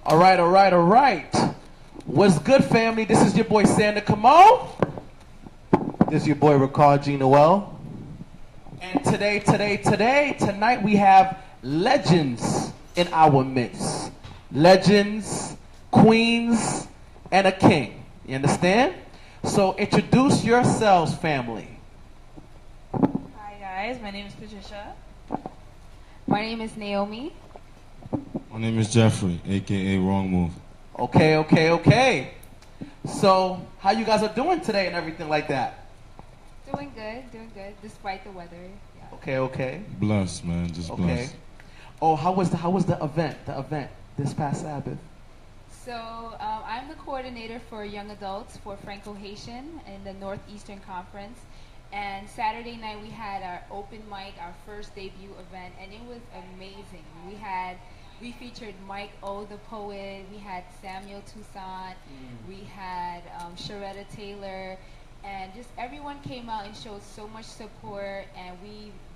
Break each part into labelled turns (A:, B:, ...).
A: All right, all right, all right. What's good, family? This is your boy, Sander Cameau.
B: This is your boy, Ricard G. Noel.
A: And tonight we have legends in our midst. Legends, queens, and a king. You understand? So introduce yourselves, family.
C: Hi guys, my name is Patricia.
D: My name is Naomi.
E: My name is Jeffrey, aka Wrongmoves.
A: Okay. So how you guys are doing today and everything like that?
D: Doing good, despite the weather. Yeah.
A: Okay.
E: Blessed, man, just blessed.
A: Oh, how was the event this past Sabbath?
D: So I'm the coordinator for young adults for Franco-Haitian in the Northeastern Conference. And Saturday night we had our open mic, our first debut event, and it was amazing. We featured Mike O, the poet. We had Samuel Toussaint. We had Sharetta Taylor, and just everyone came out and showed so much support. And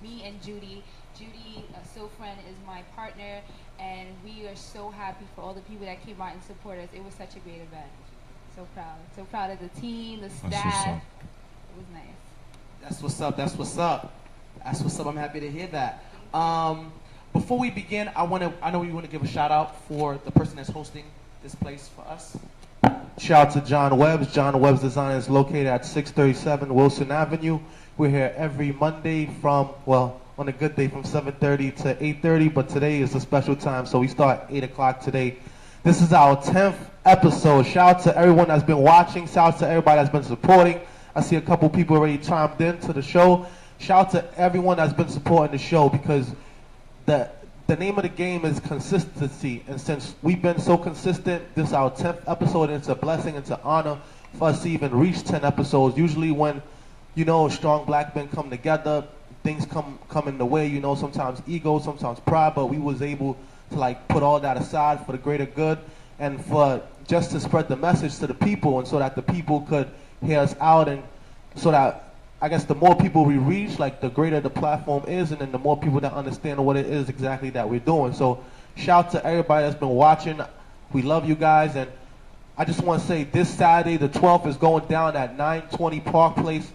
D: me and Judy Sofren is my partner, and we are so happy for all the people that came out and supported us. It was such a great event. So proud of the team, the staff. It was nice.
A: That's what's up. I'm happy to hear that. Before we begin, I know we want to give a shout out for the person that's hosting this place for us.
B: Shout out to John Webbs. John Webbs Design is located at 637 Wilson Avenue. We're here every Monday from, well, on a good day from 7:30 to 8:30, but today is a special time, so we start 8 o'clock today. This is our 10th episode. Shout out to everyone that's been watching. Shout out to everybody that's been supporting. I see a couple people already chimed in to the show. Shout out to everyone that's been supporting the show, because the name of the game is consistency. And since we've been so consistent, this is our 10th episode, and it's a blessing and it's an honor for us to even reach 10 episodes. Usually when, strong black men come together, things come in the way, sometimes ego, sometimes pride, but we was able to put all that aside for the greater good and for just to spread the message to the people, and so that the people could hear us out, and so that I guess the more people we reach, the greater the platform is, and then the more people that understand what it is exactly that we're doing. So shout out to everybody that's been watching. We love you guys, and I just want to say this Saturday, the 12th, is going down at 920 Park Place,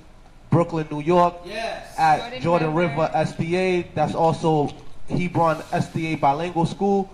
B: Brooklyn, New York.
A: Yes.
B: At Jordan River SDA. That's also Hebron SDA Bilingual School.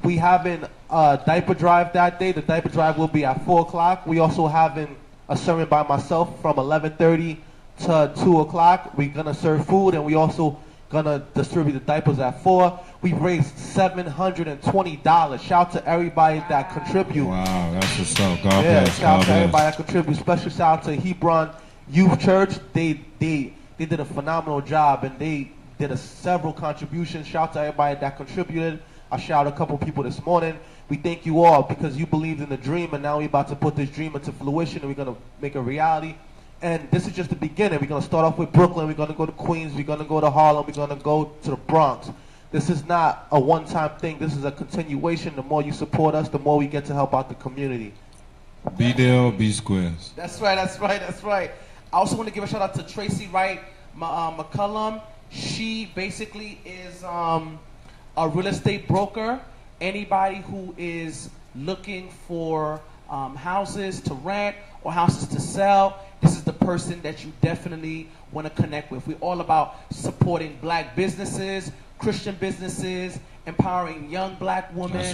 B: We having a diaper drive that day. The diaper drive will be at 4 o'clock. We also having a sermon by myself from 11:30 to 2 o'clock. We're going to serve food, and we also going to distribute the diapers at 4. We've raised $720. Shout out to everybody that contribute.
E: Wow, that's what's up. God bless.
B: Shout out to everybody that contributes. Special shout out to Hebron Youth Church. They did a phenomenal job, and they did several contributions. Shout out to everybody that contributed. I shout out a couple people this morning. We thank you all because you believed in the dream, and now we're about to put this dream into fruition, and we're going to make a reality. And this is just the beginning. We're going to start off with Brooklyn. We're going to go to Queens. We're going to go to Harlem. We're going to go to the Bronx. This is not a one-time thing. This is a continuation. The more you support us, the more we get to help out the community.
E: Be there or be squares.
A: That's right. I also want to give a shout out to Tracy Wright McCullum. She basically is a real estate broker. Anybody who is looking for houses to rent or houses to sell, this is the person that you definitely want to connect with. We're all about supporting black businesses, Christian businesses, empowering young black women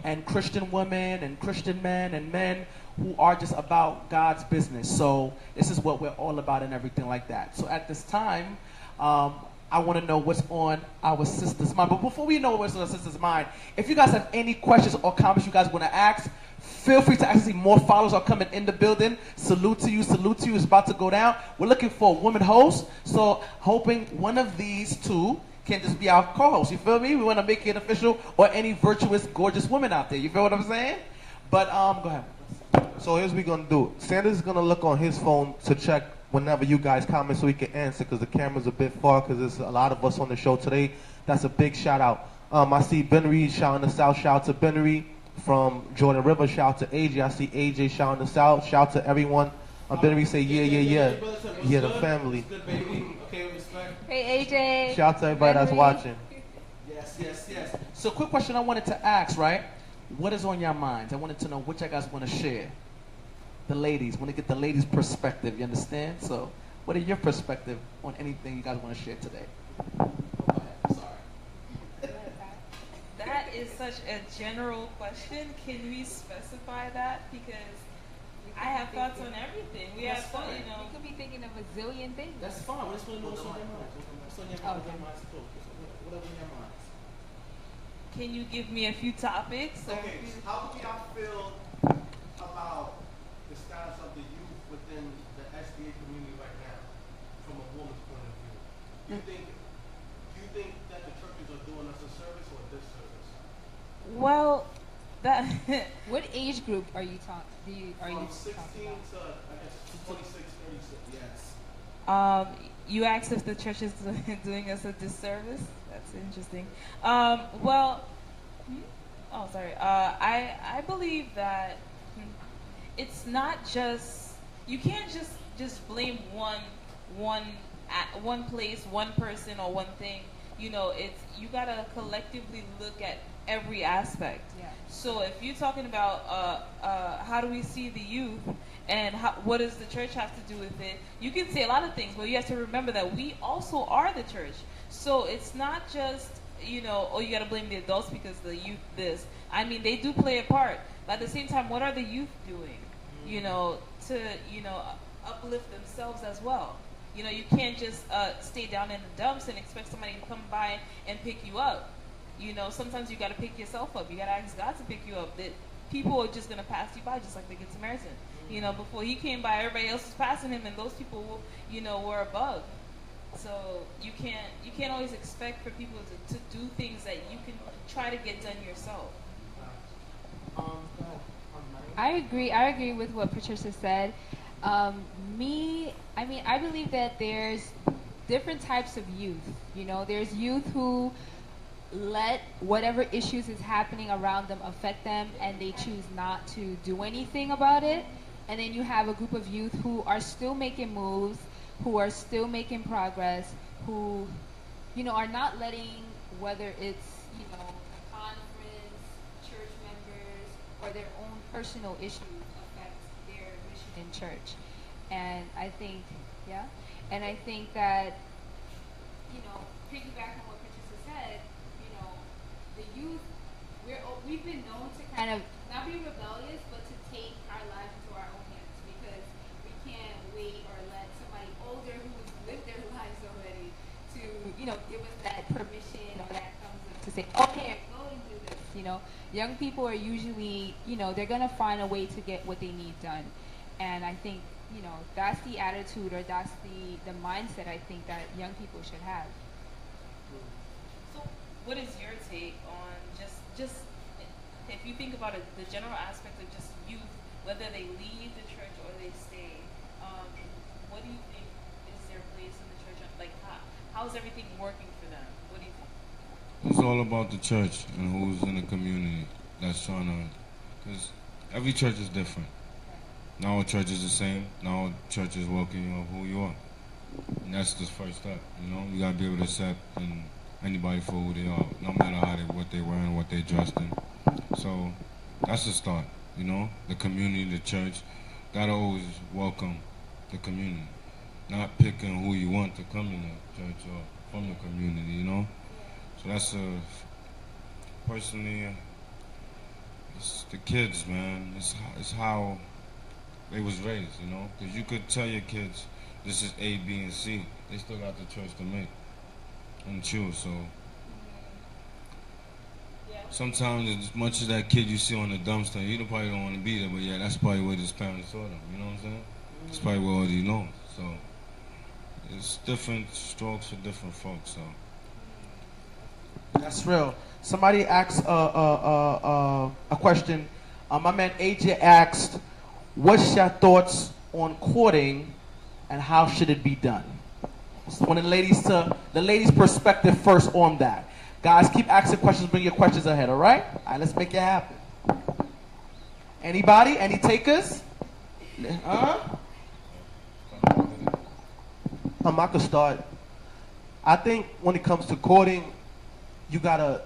A: and Christian women and Christian men and men who are just about God's business. So this is what we're all about and everything like that. So at this time, I want to know what's on our sister's mind. But before we know what's on our sister's mind, if you guys have any questions or comments you guys want to ask, feel free to actually. More followers are coming in the building. Salute to you. It's about to go down. We're looking for a woman host, so hoping one of these two can just be our co-host. You feel me? We want to make it official, or any virtuous, gorgeous woman out there. You feel what I'm saying? But go ahead.
B: So here's what we're going to do. Sanders is going to look on his phone to check whenever you guys comment so he can answer, because the camera's a bit far, because there's a lot of us on the show today. That's a big shout out. I see Ben Reed shouting us out. Shout out to Ben Reed from Jordan River. Shout out to AJ. I see AJ shouting us out. Shout out to everyone. Ben Reed say yeah, the family.
D: Hey AJ.
B: Shout out to everybody that's watching.
A: Yes. So quick question I wanted to ask, right? what is on your minds? I wanted to know what you guys want to share. The ladies, want to get the ladies' perspective, you understand? So, what are your perspective on anything you guys want to share today? Sorry.
C: That is such a general question. Can we specify that? Because I have thoughts on everything. We have fun, you know.
D: You could be thinking of a zillion things.
A: That's fine. We just want to know what's on your minds. What's on your minds? Whatever in your minds.
C: Can you give me a few topics?
B: Okay, how do y'all feel about the status of the youth within the SDA community right now, from a woman's point of view? Do you think that the churches are doing us a service or a disservice?
C: Well, that
D: What age group are you talking? Are you
B: From 16
D: talking about?
B: to, I guess, 26, 36.
A: Yes.
C: you asked if the church is doing us a disservice. That's interesting. Well, oh, sorry. I believe that it's not just, you can't just blame one place, one person, or one thing. You know, it's, you gotta collectively look at every aspect.
D: Yeah.
C: So if you're talking about how do we see the youth and what does the church have to do with it, you can say a lot of things, but you have to remember that we also are the church. So it's not just, you know, oh, you got to blame the adults because the youth this. I mean, they do play a part. But at the same time, what are the youth doing, you know, to, you know, uplift themselves as well? You know, you can't just stay down in the dumps and expect somebody to come by and pick you up. You know, sometimes you got to pick yourself up. You got to ask God to pick you up. That people are just going to pass you by, just like the Good Samaritan. You know, before he came by, everybody else was passing him, and those people, you know, were above. So you can't always expect for people to do things that you can try to get done yourself.
D: I agree with what Patricia said. I believe that there's different types of youth. You know, there's youth who let whatever issues is happening around them affect them, and they choose not to do anything about it. And then you have a group of youth who are still making moves, who are still making progress, who, you know, are not letting, whether it's, you know, conference, church members, or their own personal issues affect their mission in church. And I think that, you know, piggyback on what Patricia said, you know, the youth, we've been known to kind of not be rebellious, but to take our lives into our own hands, because we can't wait or let somebody older who's lived their lives already to, you know, give us that permission or that thumbs up to say, okay, go and do this. You know, young people are usually, you know, they're gonna find a way to get what they need done, and I think, you know, that's the attitude, or that's the mindset I think that young people should have.
C: So what is your take on just if you think about it, the general aspect of just youth, whether they leave the church or they stay, what do you think is their place in the church? Like, how's everything working for them? What do you think?
E: It's all about the church and who's in the community that's trying to, because every church is different. Not all church is the same. Not all church is welcoming of who you are. And that's the first step, you know? You gotta be able to accept anybody for who they are, no matter what they wearing, what they dressed in. So that's the start, you know? The community, the church, gotta always welcome the community. Not picking who you want to come in the church or from the community, you know? So that's personally, it's the kids, man. It's how they was raised, you know? Because you could tell your kids, this is A, B, and C. They still got the choice to make and choose, so. Sometimes, as much as that kid you see on the dumpster, you probably don't want to be there, but yeah, that's probably what his parents taught him, you know what I'm saying? That's probably what all he knows, so. It's different strokes for different folks, so.
A: That's real. Somebody asked a question. My man AJ asked, what's your thoughts on courting and how should it be done? So I want the ladies' perspective first on that. Guys, keep asking questions, bring your questions ahead, all right? All right, let's make it happen. Anybody? Any takers?
B: I could start. I think when it comes to courting, you gotta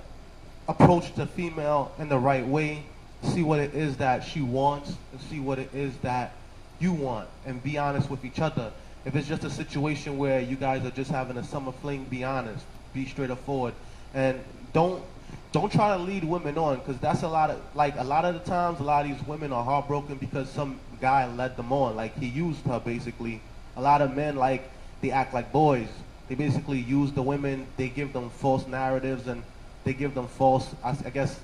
B: approach the female in the right way see what it is that she wants and see what it is that you want, and be honest with each other. If it's just a situation where you guys are just having a summer fling, be honest, be straightforward, and don't try to lead women on, because that's a lot of the times a lot of these women are heartbroken because some guy led them on, like he used her basically. A lot of men, like, they act like boys. They basically use the women, they give them false narratives, and they give them false, I guess,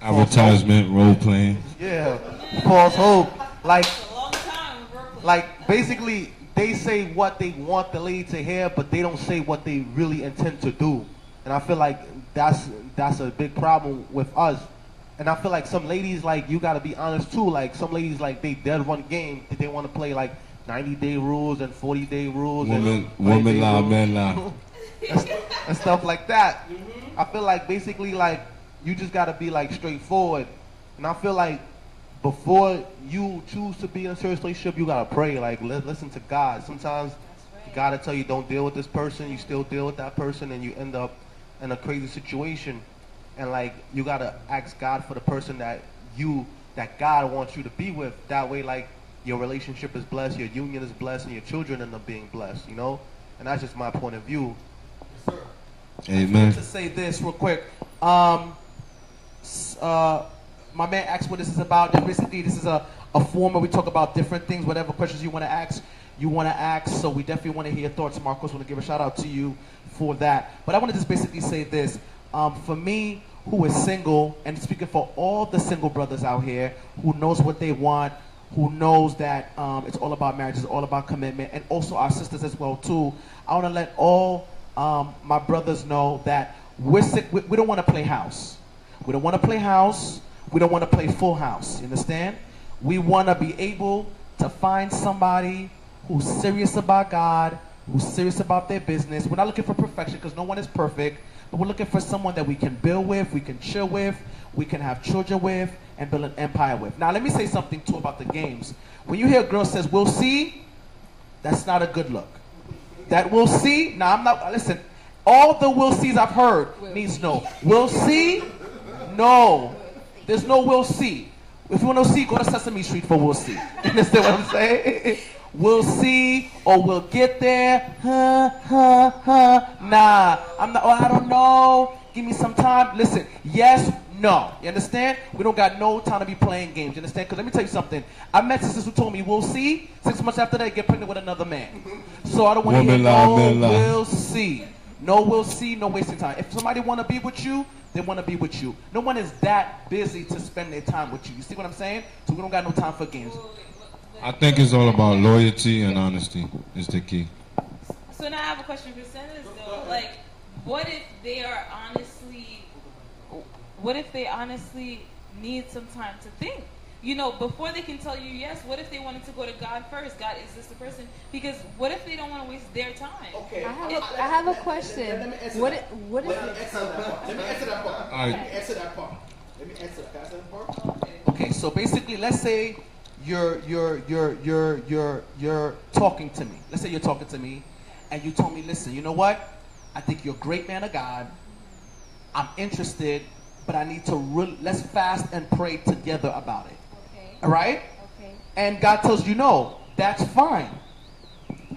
E: advertisement, role playing.
B: yeah, false hope. Like,
C: It's a long time in Brooklyn.
B: like basically they say what they want the lady to hear, but they don't say what they really intend to do. And I feel like that's a big problem with us. And I feel like some ladies, like, you gotta be honest too, like some ladies, like, they dead run game, they want to play like 90-day rules and 40-day rules.
E: Women lie, men lie.
B: and stuff like that. I feel like basically, like, you just gotta be like straightforward. And I feel like before you choose to be in a serious relationship, you gotta pray, like, listen to God. Sometimes God will tell you don't deal with this person, you still deal with that person, and you end up in a crazy situation. And like, you gotta ask God for the person that God wants you to be with. That way, like, your relationship is blessed, your union is blessed, and your children end up being blessed, you know? And that's just my point of view.
A: Yes, sir.
E: Amen.
A: To say this real quick, my man asked what this is about. And basically, this is a forum where we talk about different things, whatever questions you want to ask. So we definitely want to hear your thoughts. Marcos, want to give a shout out to you for that. But I want to just basically say this. For me, who is single, and speaking for all the single brothers out here who knows what they want, who knows that it's all about marriage, it's all about commitment, and also our sisters as well too. I want to let all my brothers know that we don't want to play house. We don't want to play house. We don't want to play full house. You understand? We want to be able to find somebody who's serious about God, who's serious about their business. We're not looking for perfection because no one is perfect, but we're looking for someone that we can build with, we can chill with, we can have children with, and build an empire with. Now, let me say something too about the games. When you hear a girl says, "We'll see," that's not a good look. That "we'll see," now I'm not, listen, all the "we'll sees" I've heard means no. "We'll see," no. There's no "we'll see." If you want to see, go to Sesame Street for "we'll see." You understand what I'm saying? We'll see, or we'll get there. Nah, I'm not, I don't know. Give me some time. Listen, yes, no. You understand? We don't got no time to be playing games. You understand? Because let me tell you something. I met sisters who told me, "We'll see." 6 months after that, get pregnant with another man. So I don't want to hear no "we'll see." No "we'll see," no wasting time. If somebody want to be with you, they want to be with you. No one is that busy to spend their time with you. You see what I'm saying? So we don't got no time for games.
E: I think it's all about loyalty and honesty is the key.
C: So now I have a question for Senators though. Like, what if they honestly need some time to think? You know, before they can tell you yes, what if they wanted to go to God first? God, is this the person? Because what if they don't want to waste their time?
A: Okay.
D: I have a question.
A: Let me answer
D: What
A: that.
D: if
A: Let me answer that part. Let me answer that part.
E: All right.
A: Let me answer that part. Let me answer that. Can I answer that part? Okay, so basically, let's say you're talking to me. Let's say you're talking to me, and you told me, "Listen, you know what? I think you're a great man of God. I'm interested, but I need to let's fast and pray together about it."
D: Okay.
A: All right?
D: Okay.
A: And God tells you no. That's fine.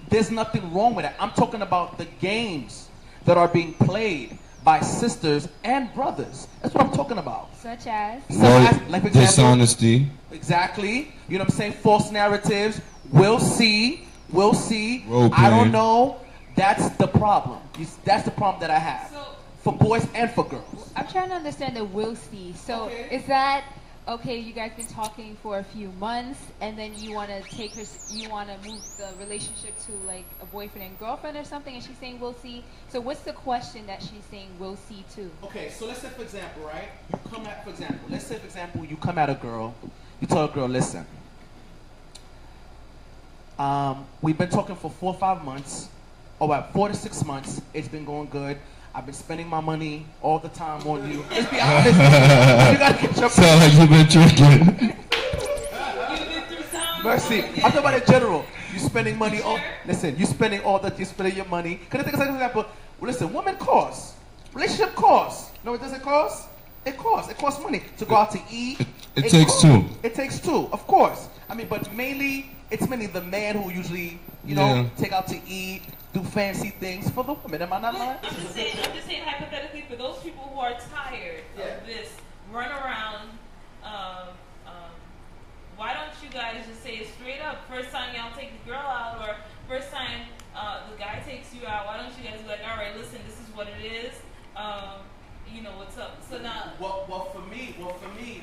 A: There's nothing wrong with that. I'm talking about the games that are being played by sisters and brothers. That's what I'm talking about.
D: Such as?
A: Like, for example,
E: Dishonesty.
A: exactly. You know what I'm saying? False narratives. We'll see. We'll see.
E: Role
A: I don't
E: playing.
A: know. That's the problem. That's the problem that I have.
C: So,
A: For boys and for girls.
D: I'm trying to understand the "will see." So
A: Okay.
D: is that okay? You guys been talking for a few months, and then you want to you want to move the relationship to like a boyfriend and girlfriend or something, and she's saying "we'll see." So what's the question that she's saying "we'll see" to?
A: Okay, so let's say, for example, right? Let's say, for example, you come at a girl, you tell a girl, "Listen, we've been talking for 4 or 5 months, or about 4 to 6 months. It's been going good. I've been spending my money all the time on you." Let's be honest. You gotta get your
E: Sound like you've been drinking.
C: you've been through some.
A: mercy. I'm talking about in general. You spending money on. Listen, you're spending your money. Can I take a second example? Well, listen, women cost. Relationship costs. No, it doesn't cost. It costs. It costs money to go out to eat.
E: It takes two.
A: It takes two, of course. I mean, but it's mainly the man who usually, you know, take out to eat, do fancy things for the woman. Am I not lying?
C: I'm just saying hypothetically, for those people who are tired of this run around, why don't you guys just say it straight up? First time y'all take the girl out, or first time the guy takes you out, why don't you guys be like, all right, listen, this is what it is. You know what's up. So now,
A: well, for me,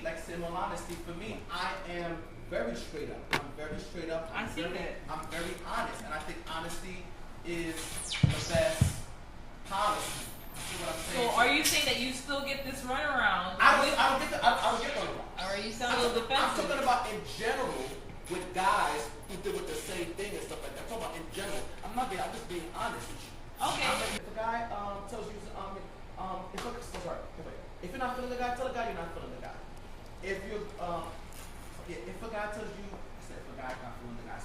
A: like I said, in all honesty, for me, I am very straight up. I'm very straight up. I'm very honest, and I think honesty is the best policy. See what I'm saying?
C: so are you saying that you still get this runaround?
A: I don't get runaround.
C: Or are you sound a little
A: I'm
C: defensive?
A: talking about in general with guys who deal with the same thing and stuff like that. I'm talking about in general. I'm just being honest with you.
C: Okay.
A: If a guy tells you, if you're not feeling the guy, tell the guy you're not feeling the guy. If you, if a guy tells you, I said if a guy not feeling the guy,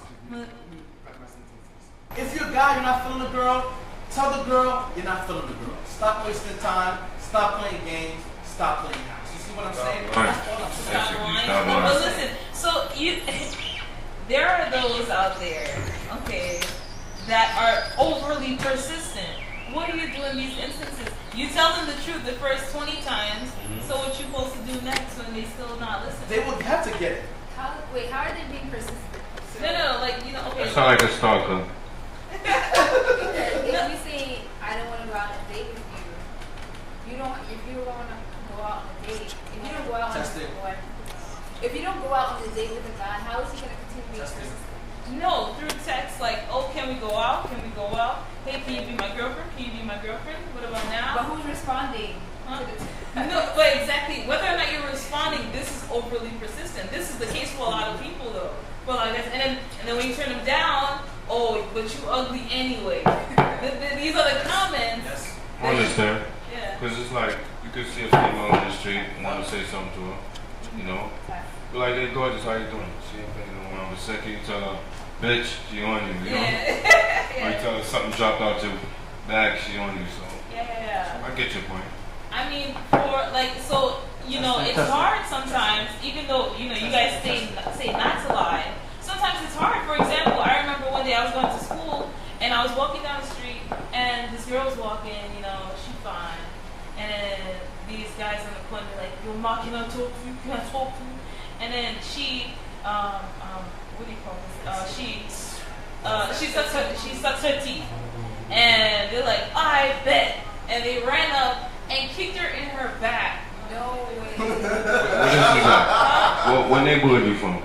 A: if you're a guy, you're not feeling the girl, tell the girl you're not feeling the girl. Stop wasting time. Stop playing games. Stop playing house. You see what I'm saying? That's all I'm saying.
C: Stop lying. But listen, so there are those out there, okay, that are overly persistent. What do you do in these instances? You tell them the truth the first 20 times, so what you supposed to do next when they still not listening?
A: They would have to get it.
D: How are they being persistent?
C: No, like, you know, okay.
E: That sound like a stalker.
D: If you say, I don't want to go out on a date with you, if you don't want to go out on a date, if you don't go out on a date with a guy, how is he going to continue being persistent?
C: No, through text, like, oh, can we go out? Can we go out? Hey, can you be my girlfriend? Can you be my girlfriend? What about now?
D: But who's responding?
C: Huh? No, but exactly, whether or not you're responding, this is overly persistent. This is the case for a lot of people, though. For like this, and then when you turn them down, oh, but you ugly anyway. These are the comments.
A: Yes.
E: I understand.
C: Yeah.
E: Because it's like, you could see a female on the street and want to say something to her, you know? But like, hey, gorgeous, how you doing? She ain't thinking no one. But second, you tell her, bitch, she on you, you know? Or you tell her something dropped out your bag, she on you, so.
C: Yeah.
E: I get your point.
C: I mean, for like, so, you know, it's hard sometimes, even though, you know, you guys say not to lie. Sometimes it's hard. For example, I remember one day I was going to school, and I was walking down the street, and this girl was walking, you know, she's fine. And these guys in the corner like, yo, Ma, can I talk to you? Can I talk to you? And then she, what do you call this? She sucks her teeth. And they're like, I bet. And they ran up and kicked her in her back. No way.
E: What is that? What neighborhood you from?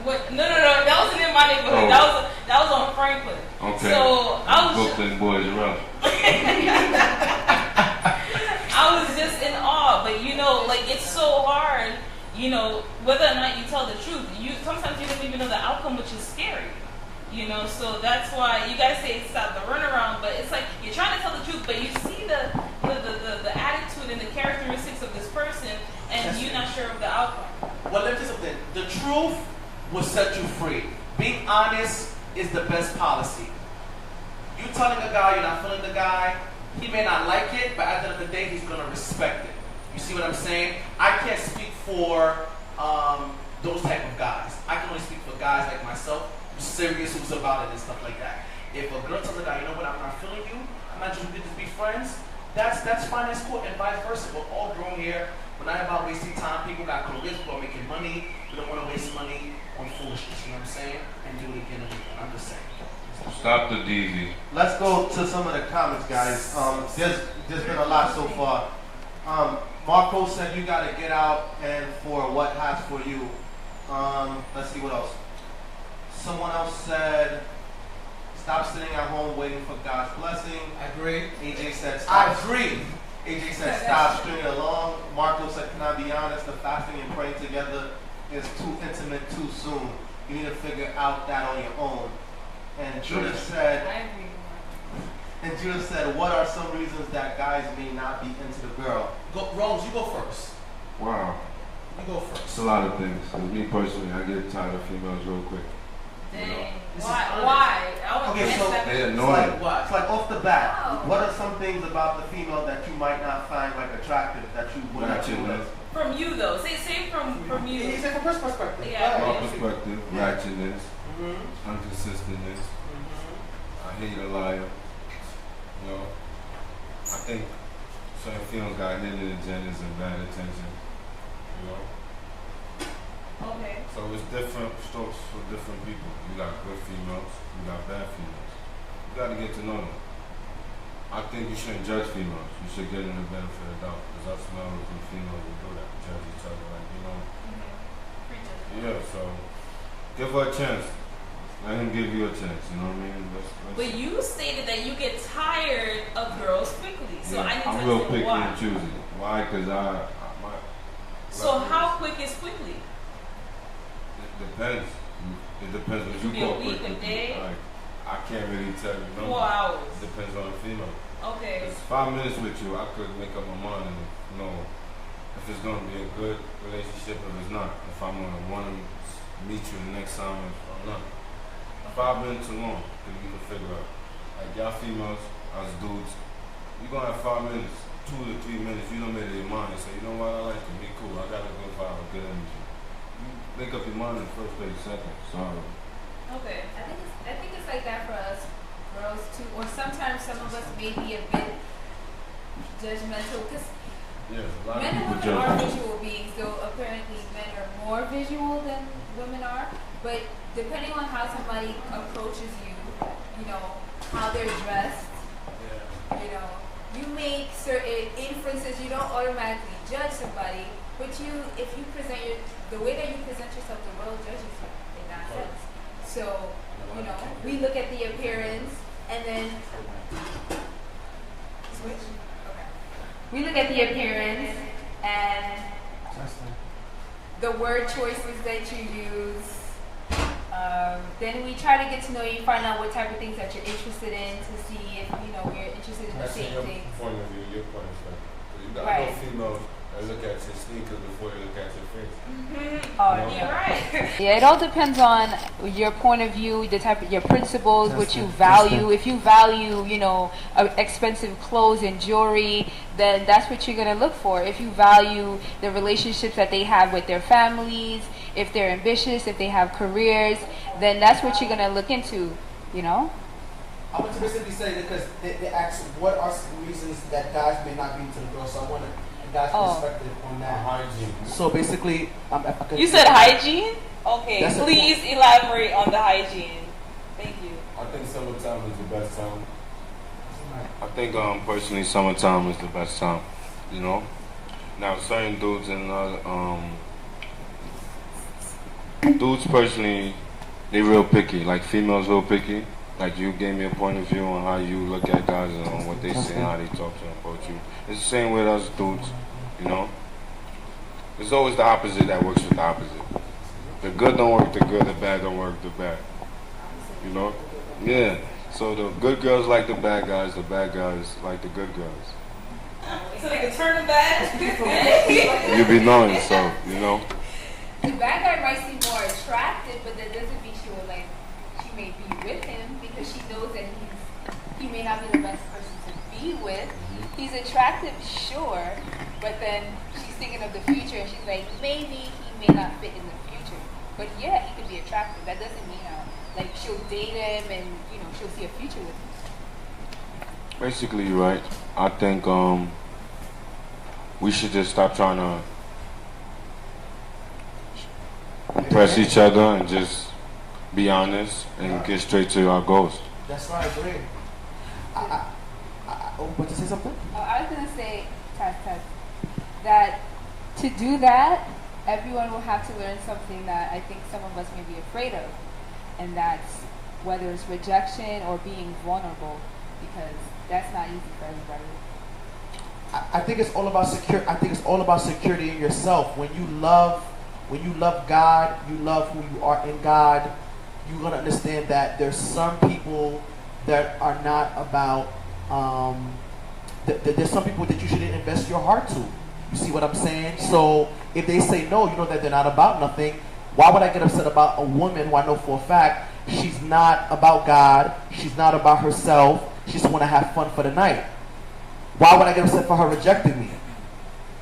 C: No, that wasn't in my neighborhood.
E: Oh.
C: That was on Franklin.
E: Okay.
C: So I was
E: Brooklyn boys rough.
C: I was just in awe, but you know, like it's so hard, you know, whether or not you tell the truth. Sometimes you don't even know the outcome, which is scary. You know, so that's why you guys say stop the runaround, but it's like you're trying to tell the truth, but you see the attitude and the characteristics of this person, and you're not sure of the outcome.
A: Well, let me tell you something. The truth will set you free. Being honest is the best policy. You telling a guy you're not feeling the guy, he may not like it, but at the end of the day, he's going to respect it. You see what I'm saying? I can't speak for those type of guys. I can only speak for guys like myself, who's serious, who's about it and stuff like that. If a girl tells a guy, you know what, I'm not feeling you, I'm not just going to be friends, that's fine, that's cool, and vice versa. We're all grown here. We're not about wasting time. People got careers, people are making money. We don't want to waste money on foolishness, you know what I'm saying? And do it again and again. I'm just saying.
E: Stop the DV.
B: Let's go to some of the comments, guys. There's been a lot so far. Marco said you got to get out and for what has for you. Let's see what else. Someone else said, stop sitting at home waiting for God's blessing.
A: I agree.
B: AJ said, stop.
A: I agree.
B: AJ said, stop stringing along. Marco said, can I be honest? The fasting and praying together is too intimate too soon. You need to figure out that on your own. And Judith said,
C: I agree.
B: what are some reasons that guys may not be into the girl?
A: Rose, you go first.
E: Wow.
A: You go first.
E: It's a lot of things. With me personally, I get tired of females real quick.
C: Dang.
A: This is
C: Why? I would
B: Okay,
C: guess
B: so
C: that.
E: They
B: It's
E: annoying.
B: like,
A: What?
B: it's like off the bat,
D: Wow.
B: what are some things about the female that you might not find like attractive that you would not do with?
C: From you though, say from you.
A: He said from his perspective.
C: Yeah.
E: My perspective, ratchetness,
A: Mm-hmm.
E: inconsistentness. I hate a liar. You know, I think certain females got hidden agendas and bad attention. You know,
C: Okay.
E: so it's different strokes for different people. You got good females, you got bad females. You got to get to know them. I think you shouldn't judge females. You should get them the benefit of the doubt, because that's smell from females who do that, judge each other. Like, you know. Yeah. So give her a chance. Let him give you a chance. You know what I mean? Let's
C: But you stated that you get tired of girls quickly, so I need to
E: I'm real
C: understand
E: picky
C: why.
E: and choosy. Why? Because
C: So how quick is quickly?
E: It depends. It depends what you
C: Could be a
E: call
C: week,
E: quick.
C: a day?
E: Like, I can't really tell you.
C: 4 hours.
E: It depends on the female.
C: Okay.
E: It's 5 minutes with you. I could make up my mind and know if it's gonna be a good relationship or if it's not. If I'm gonna want to meet you the next time, if I'm not. 5 minutes too long, then you can figure out. Like y'all females, us dudes, you gonna have 5 minutes, 2 to 3 minutes. You don't make up your mind and say, you know what, I like him. He cool. I got a good vibe, good energy. You make up your mind in the first 30 seconds. Sorry.
C: Okay.
D: I think it's like that for us girls too, or sometimes some of us may be a bit judgmental because
E: Yeah, a lot
D: men and
E: of people
D: women are
E: judge.
D: visual beings, though apparently men are more visual than women are. But depending on how somebody approaches you, you know, how they're dressed, you know, you make certain inferences. You don't automatically judge somebody, but if you present the way that you present yourself, the world judges you in that sense. So, you know, we look at the appearance and then switch. Okay. We look at the appearance and the word choices that you use. Then we try to get to know you, find out what type of things that you're interested in to see if, you know, we're interested in the same things.
E: Point of view, your point of view. You got
D: Right.
E: no females that look at your sneakers before they look at your face.
D: Oh,
E: You know?
C: You're right.
D: Yeah, it all depends on your point of view, the type of your principles, what you value. If you value, you know, expensive clothes and jewelry, then that's what you're gonna look for. If you value the relationships that they have with their families, if they're ambitious, if they have careers, then that's what you're gonna look into. You know.
A: I want to basically say that because they ask what are some reasons that guys may not be into the girl, so I want a guy's perspective on that.
E: Hygiene.
A: So basically,
C: You said hygiene? Okay,
A: That's a
C: please elaborate on the hygiene. Thank you.
E: I think summertime is the best time. I think personally summertime is the best time. You know. Now certain dudes and dudes personally, they real picky. Like females real picky. Like you gave me a point of view on how you look at guys and on what they say and how they talk to and approach you. It's the same with us dudes. You know. It's always the opposite that works with the opposite. The good don't work the good, the bad don't work the bad. You know? Yeah. So the good girls like the bad guys like the good girls.
C: So they can turn them back?
E: You be knowing, so, you know?
D: The bad guy might seem more attractive, but that doesn't mean she will she may be with him because she knows that he may not be the best person to be with. He's attractive, sure, but then she's thinking of the future and she's like, maybe he may not fit in the future. But yeah, he could be attractive. That doesn't mean she'll date him and, you know, she'll see a future with him.
E: Basically, you're right. I think we should just stop trying to impress each other and just be honest and get straight to our goals.
A: That's right, great. Want to say something?
D: I was going to say, that to do that, everyone will have to learn something that I think some of us may be afraid of. And that's whether it's rejection or being vulnerable, because that's not easy for everybody.
A: I think it's all about I think it's all about security in yourself. When you love God, you love who you are in God. You're gonna understand that there's some people that are not about. There's some people that you shouldn't invest your heart to. You see what I'm saying? So if they say no, you know that they're not about nothing. Why would I get upset about a woman who I know for a fact she's not about God, she's not about herself, she just want to have fun for the night? Why would I get upset for her rejecting me?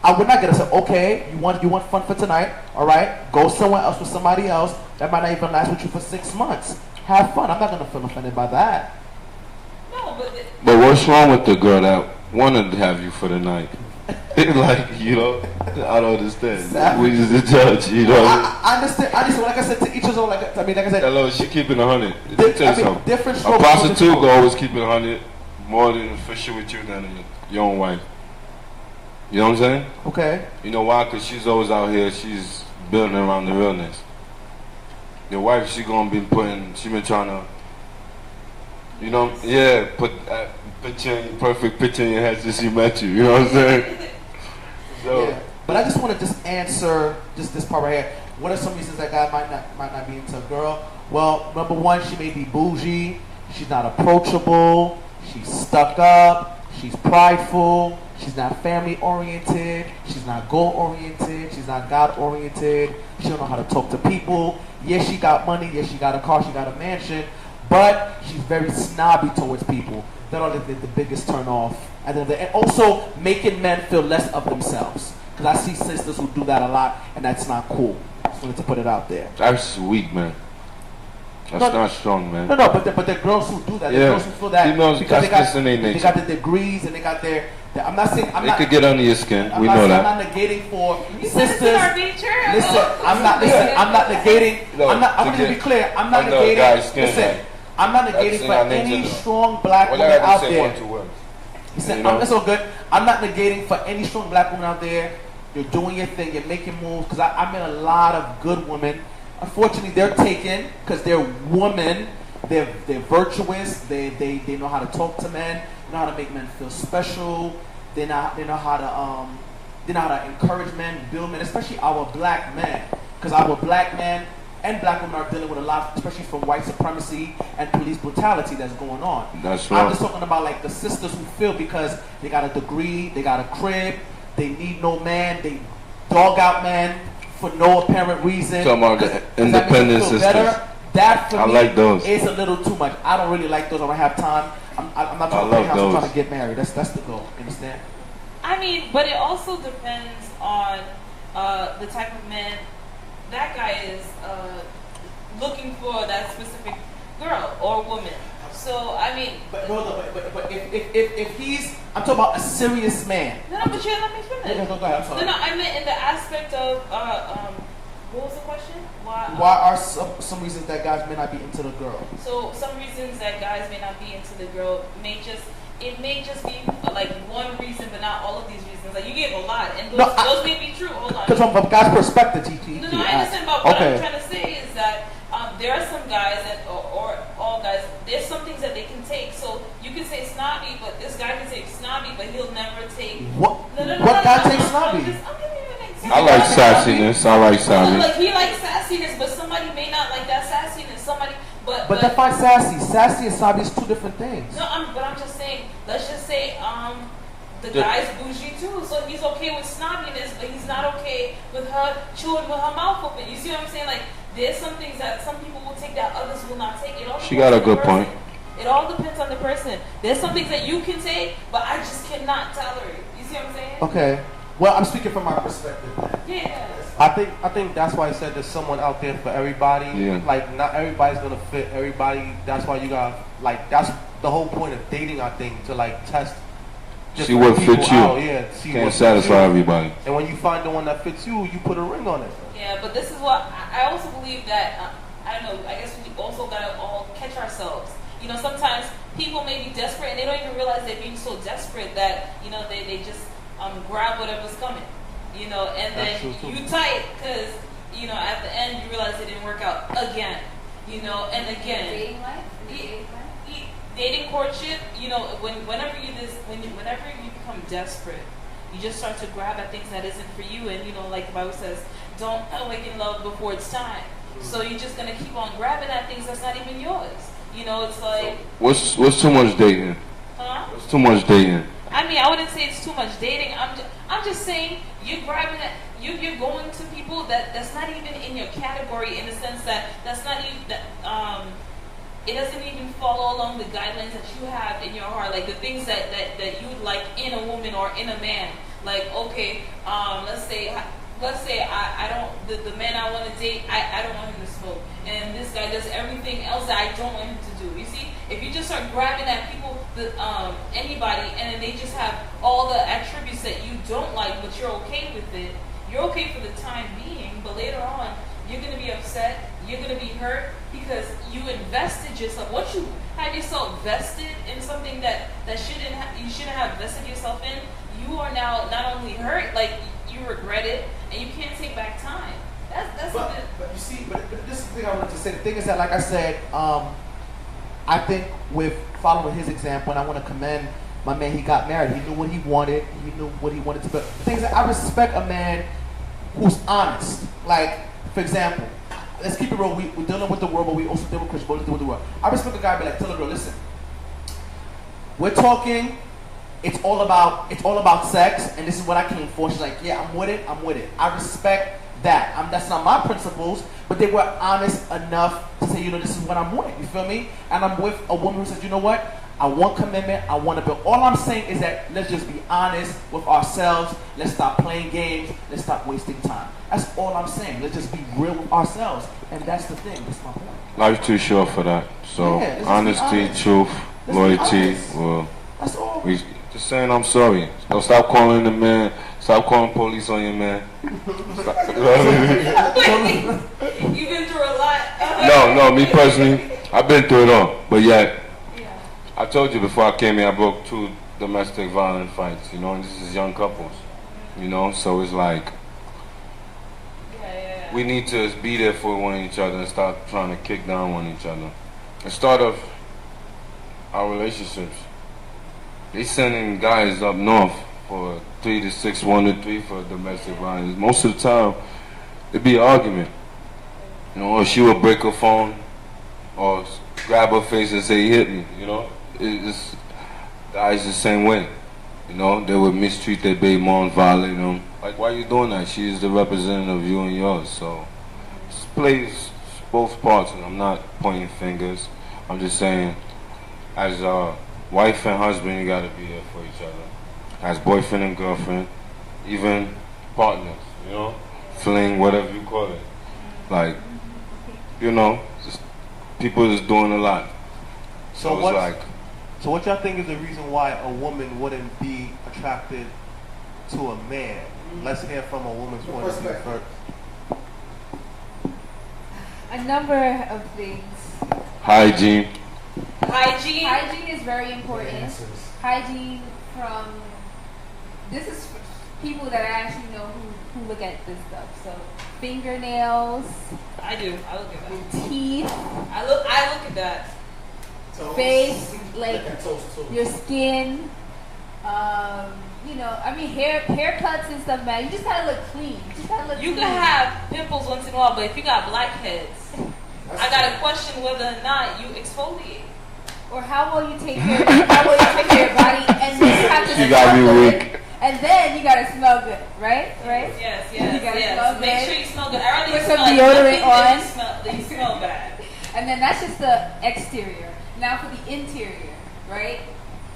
A: I would not get upset. Okay, you want fun for tonight, all right? Go somewhere else with somebody else that might not even last with you for 6 months. Have fun. I'm not gonna feel offended by that.
C: No,
E: But what's wrong with the girl that wanted to have you for the night? Like, you know, I don't understand.
A: Exactly.
E: We just the judge, you know.
A: I understand. Like I said, to each his own. Like I said,
E: Hello, she keeping 100. Let me tell you something.
A: different
E: A
A: strokes.
E: prostitute will always keep it 100 more than official with you than your own wife. You know what I'm saying?
A: Okay.
E: You know why? Because she's always out here. She's building around the realness. Your wife, she been trying to, you know, yeah, put perfect picture in your head since she met you. You know what I'm saying? So,
A: Yeah. But I just want to just answer this part right here. What are some reasons that guy might not be into a girl? Well, number one, she may be bougie. She's not approachable. She's stuck up. She's prideful. She's not family oriented. She's not goal oriented. She's not God oriented. She don't know how to talk to people. Yes, she got money. Yes, she got a car. She got a mansion. But she's very snobby towards people. That are the biggest turn off. And also making men feel less of themselves. Because I see sisters who do that a lot, and that's not cool. Just wanted to put it out there.
E: that's weak, man. That's not strong, man.
A: No, but the girls who do that, the girls who feel that
E: Females,
A: because
E: that's in their
A: they
E: nature.
A: got the degrees and they got their I'm not saying
E: They could get under your skin. We know that.
A: I'm not negating for
C: sisters
A: sisters.
C: are nature.
A: I'm not negating.
E: No,
A: I'm going to be clear. I'm not negating. Listen, I'm not negating for any strong black woman out there. Listen, that's all good. I'm not negating for any strong black woman out there. You're doing your thing. You're making moves. Because I met a lot of good women. Unfortunately, they're taken because they're women. They're virtuous. They know how to talk to men. They know how to make men feel special. They know how to encourage men, build men, especially our black men. Because our black men and black women are dealing with a lot, especially from white supremacy and police brutality that's going on.
E: That's right.
A: I'm just talking about like the sisters who feel because they got a degree, they got a crib, they need no man, they dog out men for no apparent reason.
E: Talking about the independent sisters.
A: That for
E: I
A: me
E: like those.
A: is a little too much. I don't really like those. I don't have time. I'm not trying to play house. I'm trying to get married. That's the goal. You understand?
C: I mean, but it also depends on the type of man that guy is looking for, that specific girl or woman. So I mean,
A: but if he's, I'm talking about a serious man.
C: No, but you let me finish.
A: Okay, go ahead. I'm sorry.
C: No, I meant in the aspect of what was the question?
A: Why are some reasons that guys may not be into the girl?
C: So some reasons that guys may not be into the girl may just be like one reason, but not all of these reasons. Like you gave a lot, and those may be true. Hold on.
A: Because from God's perspective, TT.
C: No, I understand. But what I'm trying to say is that there are some guys or all guys. There's some things that they can take. So you can say snobby, but this guy can say snobby, but he'll never take.
A: What guy takes snobby?
C: I'm giving you an example.
E: I like sassiness. I like savvy.
C: Like he likes sassiness, but somebody may not like that sassiness. But
A: define sassy. Sassy and snobby is two different things.
C: No, but I'm just saying. Let's just say the guy's bougie too, so he's okay with snobbiness, but he's not okay with her chewing with her mouth open. You see what I'm saying? Like there's some things that some people will take that others will not take.
E: She got a good point.
C: It all depends on the person. There's some things that you can take, but I just cannot tolerate. You see what I'm saying?
A: Okay. Well, I'm speaking from my perspective.
C: Yeah.
B: I think that's why I said there's someone out there for everybody.
E: Yeah.
B: Like not everybody's gonna fit everybody. That's why you got like that's the whole point of dating. I think to like test.
E: See what fits you.
B: Yeah.
E: Can't satisfy everybody.
B: And when you find the one that fits you, you put a ring on it.
C: Yeah, but this is what I also believe that I don't know. I guess we also gotta all catch ourselves. You know, sometimes people may be desperate and they don't even realize they're being so desperate that they just grab whatever's coming. You know, and then you tight because at the end you realize it didn't work out again. You know, and again.
D: Dating life.
C: Dating courtship. Whenever you become desperate, you just start to grab at things that isn't for you, and like the Bible says, don't awaken love before it's time. So you're just gonna keep on grabbing at things that's not even yours. It's like
E: what's too much dating?
C: Huh?
E: What's too much dating?
C: I mean, I wouldn't say it's too much dating. I'm just saying you're grabbing at you're going to people that's not even in your category in the sense that's not even it doesn't even follow along the guidelines that you have in your heart, like the things that you would like in a woman or in a man. Like, okay, let's say I don't, the man I want to date, I don't want him to smoke. And this guy does everything else that I don't want him to do. You see, if you just start grabbing at people, anybody, and then they just have all the attributes that you don't like, but you're okay with it, you're okay for the time being, but later on, you're going to be upset, you're going to be hurt, because you invested yourself. Once you have yourself vested in something that you shouldn't have vested yourself in, you are now not only hurt, like you regret it, and you can't take back time. That's
A: but you see, but this is the thing I wanted to say. The thing is that, like I said, I think with following his example, and I want to commend my man. He got married. He knew what he wanted. He knew what he wanted to. But the thing is that I respect a man who's honest. Like, for example, let's keep it real. We're dealing with the world, but we also deal with Christian. But we deal with the world. I respect a guy be like, tell a girl, listen, we're talking. It's all about sex, and this is what I came for. She's like, yeah, I'm with it. I respect that. That's not my principles, but they were honest enough to say, you know, this is what I'm with. You feel me? And I'm with a woman who says, you know what? I want commitment. I want to build. All I'm saying is that let's just be honest with ourselves. Let's stop playing games. Let's stop wasting time. That's all I'm saying. Let's just be real with ourselves, and that's the thing. That's my point.
E: Life's too short for that. So
A: Yeah,
E: honesty, truth,
A: Let's be
E: loyalty.
A: honest.
E: Well,
A: That's all.
E: just saying I'm sorry. Don't stop calling the man. Stop calling police on your man. Stop, you know what I mean?
C: You've been through a lot.
E: No, me personally, I've been through it all. But yet, I told you before I came here, I broke 2 domestic violent fights, you know, and this is young couples, you know, so it's like, we need to be there for one each other and stop trying to kick down on each other. The start of our relationships, they sending guys up north for 3 to 6, 1 to 3 for domestic violence. Most of the time, it'd be an argument. You know, or she would break her phone, or grab her face and say, he hit me, you know. It's guys the same way. You know, they would mistreat their baby moms, violate them. Like, why are you doing that? She's the representative of you and yours. So, it plays both parts, and I'm not pointing fingers. I'm just saying, as a wife and husband, you gotta be there for each other. As boyfriend and girlfriend, even partners, you know, fling, whatever you call it. Like, you know, just people is doing a lot. So it's like.
B: So what y'all think is the reason why a woman wouldn't be attracted to a man? Let's hear from a woman's point of view first.
D: A number of things.
E: Hygiene.
D: Hygiene is very important. Hygiene from, this is people that I actually know who look at this stuff. So fingernails.
C: I do. I look at that.
D: Teeth.
C: I look at that.
D: Face, like your skin. You know, I mean haircuts and stuff, man. You just gotta look clean. You
C: can have pimples once in a while, but if you got blackheads, I gotta question whether or not you exfoliate.
D: Or how will you take care of your body, and then you have to
E: gotta be weak.
D: And then you gotta smell good, right?
C: Yes.
D: You gotta smell good.
C: Make sure you smell good. I
D: Put some deodorant on.
C: That you smell bad.
D: And then that's just the exterior. Now for the interior, right?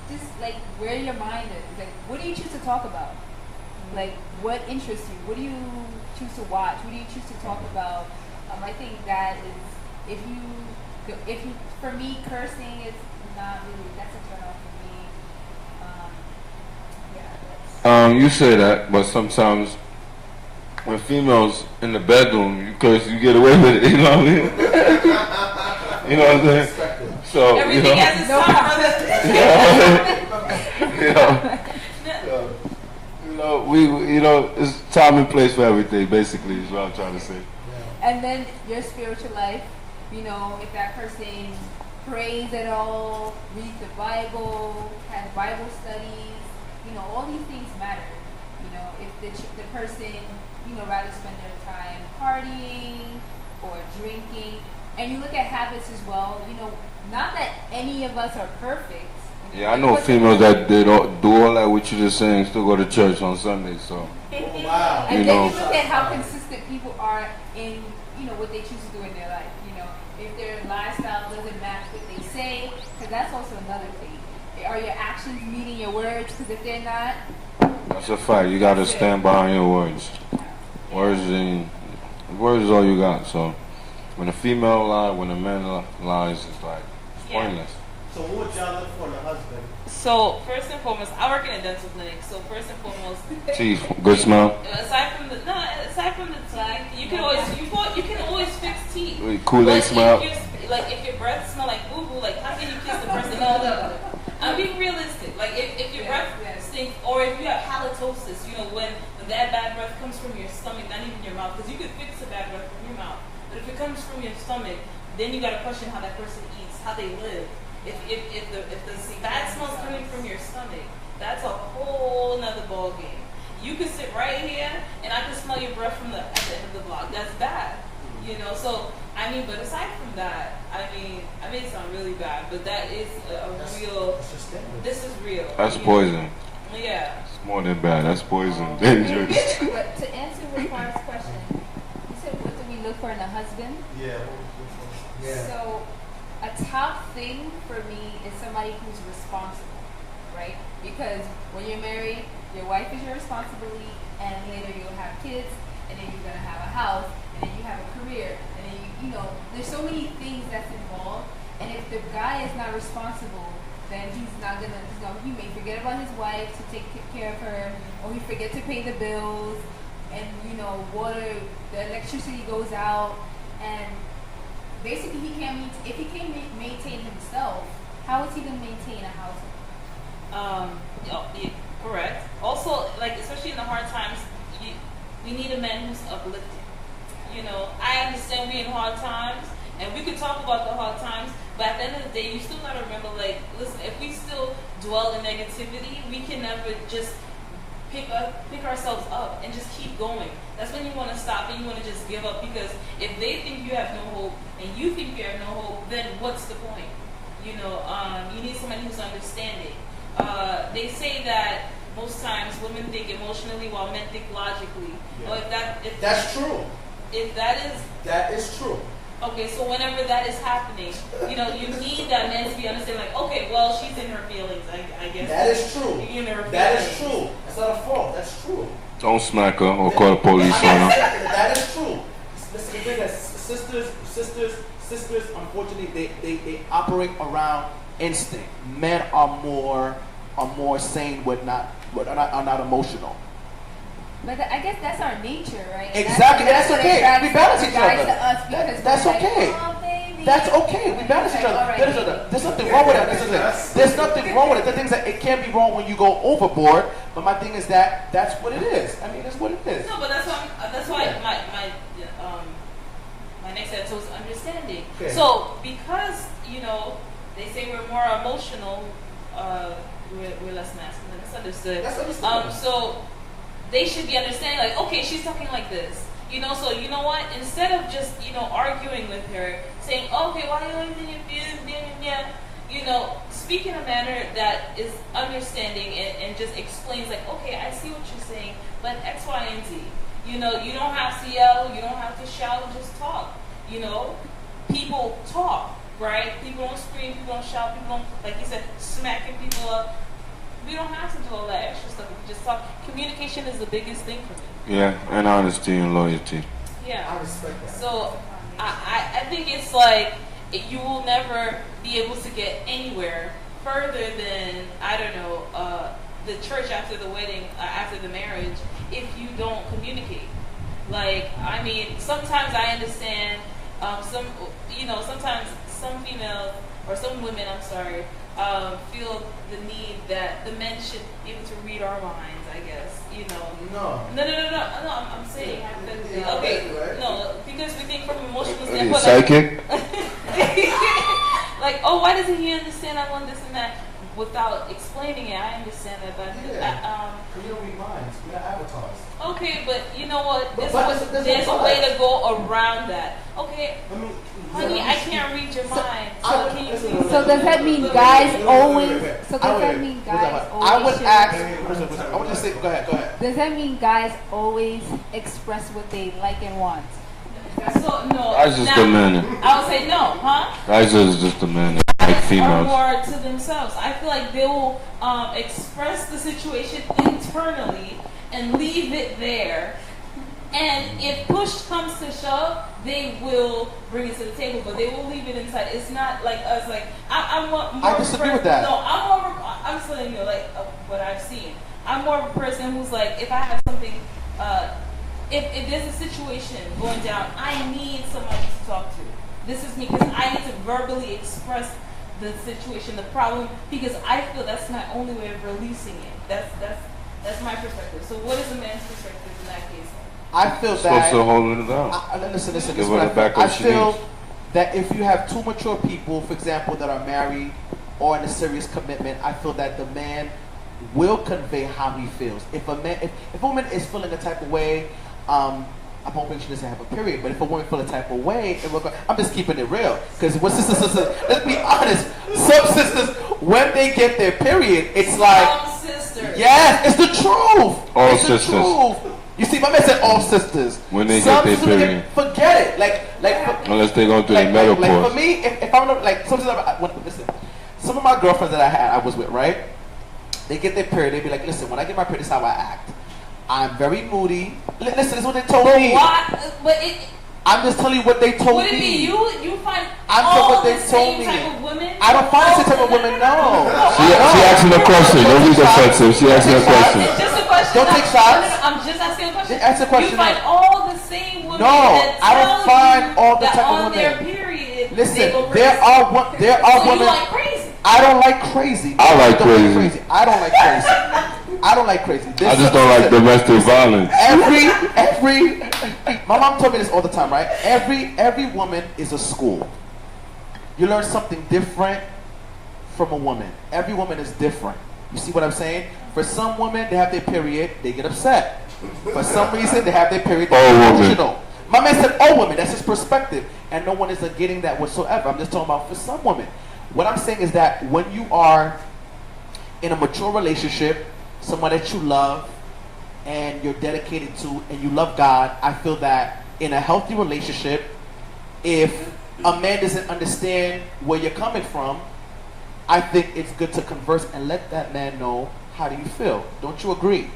D: Just like where your mind is. Like, what do you choose to talk about? Like, what interests you? What do you choose to watch? What do you choose to talk about? I think that is, if you, for me, cursing is not really, that's a turn off for me.
E: You say that, but sometimes when females in the bedroom, you curse, you get away with it. You know what I mean? You know what I'm saying? So
C: everything has its time. It's
E: time and place for everything. Basically, is what I'm trying to say.
D: And then your spiritual life. You know, if that person prays at all, reads the Bible, has Bible studies, you know, all these things matter. You know, if the person, you know, rather spend their time partying or drinking, and you look at habits as well, you know, not that any of us are perfect.
E: Yeah, I know females that they don't do all that what you just saying, still go to church on Sunday, so.
A: Wow.
D: And then you look at how consistent people are in, you know, what they choose to do in their life. You know, if their lifestyle doesn't match what they say, because that's also another thing. Are your actions meeting your words? Because if they're not,
E: It's a fact. You gotta stand behind your words. Words is all you got. So when a female lies, when a man lies, it's like it's pointless.
B: So what would y'all look for in a husband?
C: So first and foremost, I work in a dental clinic. So first and foremost,
E: Teeth, good smell.
C: aside from the teeth, you can always fix teeth.
E: Kool-Aid smell.
C: If your breath smell like boo boo, like how can you kiss the person? No. I'm being realistic. Like if your breath stinks, or if you have halitosis, when that bad breath comes from your stomach, not even your mouth, because you could fix the bad breath from your mouth, but if it comes from your stomach, then you got to question how that person eats, how they live. If the bad smell's coming from your stomach, that's a whole nother ball game. You could sit right here, and I can smell your breath at the end of the block. That's bad, So but aside from that, I may sound really bad, but that is a real. This is real.
E: That's poison.
C: Yeah.
E: It's more than bad. That's poison. Dangerous.
D: But to answer Ricardo's question, you said, what do we look for in a husband?
B: Yeah.
D: So, a top thing for me is somebody who's responsible, right? Because when you're married, your wife is your responsibility, and later you'll have kids, and then you're gonna have a house, and then you have a career, and then there's so many things that's involved. And if the guy is not responsible, then he may forget about his wife to take care of her, or he forget to pay the bills, and water, the electricity goes out, and basically if he can't maintain himself, how is he going to maintain a household?
C: Yeah, correct. Also, especially in the hard times, we need a man who's uplifting. I understand we're in hard times, and we could talk about the hard times, but at the end of the day, you still gotta remember, listen, if we still dwell in negativity, we can never just pick ourselves up and just keep going. That's when you want to stop and you want to just give up, because if they think you have no hope and you think you have no hope, then what's the point? You need somebody who's understanding. They say that most times women think emotionally while men think logically.
B: Yeah. That's true. That is true.
C: Okay, so whenever that is happening, you need that man to be understanding, okay, well, she's in her feelings, I guess.
B: That is true. That is true. That's not a fault. That's true.
E: Don't smack her or call the police on her.
B: That is true. Listen, the thing is, sisters, unfortunately, they operate around instinct. Men are more sane, are not emotional.
D: But I guess that's our nature, right?
B: Exactly, that's okay. We balance each other. That's okay.
D: Oh,
B: that's okay. We balance each other. There's nothing wrong with that. There's nothing wrong with it. The things that it can be wrong when you go overboard. But my thing is that's what it is. That's what it is.
C: No, but that's why my next answer was understanding. Okay. So because they say we're more emotional, we're less masculine. That's understood.
B: That's understood.
C: So they should be understanding, okay, she's talking like this. So you know what? Instead of just, arguing with her, saying, okay, why are you in your feelings, speak in a manner that is understanding and just explains, okay, I see what you're saying, but X, Y, and Z. You don't have to yell, you don't have to shout, just talk. People talk, right? People don't scream, people don't shout, people don't, like you said, smacking people up. We don't have to do all that extra stuff. We just talk. Communication is the biggest thing for me.
E: Yeah, and honesty and loyalty.
C: Yeah.
B: I respect that.
C: So I think it's you will never be able to get anywhere further than, the church after the wedding, after the marriage, if you don't communicate. Sometimes I understand sometimes some females, or some women, feel the need that the men should be able to read our minds, I guess.
B: No.
C: I'm saying hypothetically. Okay,
B: right?
C: No, because we think from an emotional standpoint.
E: Psychic?
C: Why doesn't he understand I want this and that? Without explaining it, I understand that, but
B: we don't read minds. We're not avatars.
C: Okay, but you know what?
B: There's
C: a way to go around that. Okay, honey, I can't read your mind. So can you please?
D: So does that mean guys always? So does that mean guys always?
B: I would ask. I would just say, go ahead.
D: Does that mean guys always express what they like and want?
C: So no.
E: Guys just
C: now,
E: demanding.
C: I would say no, huh?
E: Guys is just demanding, like
C: Are
E: females.
C: more to themselves. I feel like they will express the situation internally and leave it there. And if push comes to shove, they will bring it to the table, but they will leave it inside. It's not like us. Like I'm more.
A: I disagree with that.
C: No, I'm just letting you know, like what I've seen. I'm more of a person who's like, if I have something, if there's a situation going down, I need somebody to talk to. This is me because I need to verbally express the situation, the problem, because I feel that's my only way of releasing it. That's my perspective. So what is a man's perspective in that case?
A: I feel
E: Supposed
A: that.
E: to hold it down.
A: Listen. This
E: Give
A: is
E: her
A: what
E: the
A: I feel.
E: backup
A: I
E: she
A: feel
E: needs.
A: that if you have two mature people, for example, that are married or in a serious commitment, I feel that the man will convey how he feels. If a woman is feeling a type of way, I'm hoping she doesn't have a period. But if a woman feels a type of way, I'm just keeping it real. Because when sisters, let's be honest, some sisters, when they get their period, it's like,
C: Some sisters.
A: yes, it's the truth.
E: All
A: it's
E: sisters.
A: the truth. You see, my man said all sisters.
E: When they
A: Some
E: get their
A: sisters,
E: period.
A: forget it. Like
E: Unless they go through
A: like,
E: the menopause.
A: like for me, if I'm like listen, some of my girlfriends that I was with, right? They get their period. They be like, listen, when I get my period, this is how I act. I'm very moody. Listen, this is what they told me. I'm just telling you what they told
C: Would it
A: me.
C: be you find
A: I'm
C: all
A: what they
C: the
A: told
C: same
A: me.
C: type of women?
A: I don't find the same type of women. No.
E: She asking a question. Don't be defensive. She asking a question.
C: It's just a question.
A: Don't take shots.
C: I'm just asking a question.
A: Ask the question.
C: You find all the same women
A: No,
C: that
A: I don't
C: tell
A: find
C: you
A: all the
C: that
A: type of
C: on their
A: women.
C: period.
A: Listen,
C: they go
A: there
C: crazy.
A: are
C: So
A: women.
C: you like crazy.
A: I don't like crazy.
E: I like
A: Don't
E: crazy.
A: I don't like crazy. I don't like crazy.
E: I just don't like domestic violence.
A: Every my mom told me this all the time, right? Every woman is a school. You learn something different from a woman. Every woman is different. You see what I'm saying? For some women, they have their period, they get upset. For some reason, they have their period, they're emotional. My man said all women, that's his perspective. And no one is getting that whatsoever. I'm just talking about for some women. What I'm saying is that when you are in a mature relationship, someone that you love and you're dedicated to and you love God, I feel that in a healthy relationship, if a man doesn't understand where you're coming from, I think it's good to converse and let that man know, how do you feel? Don't you agree?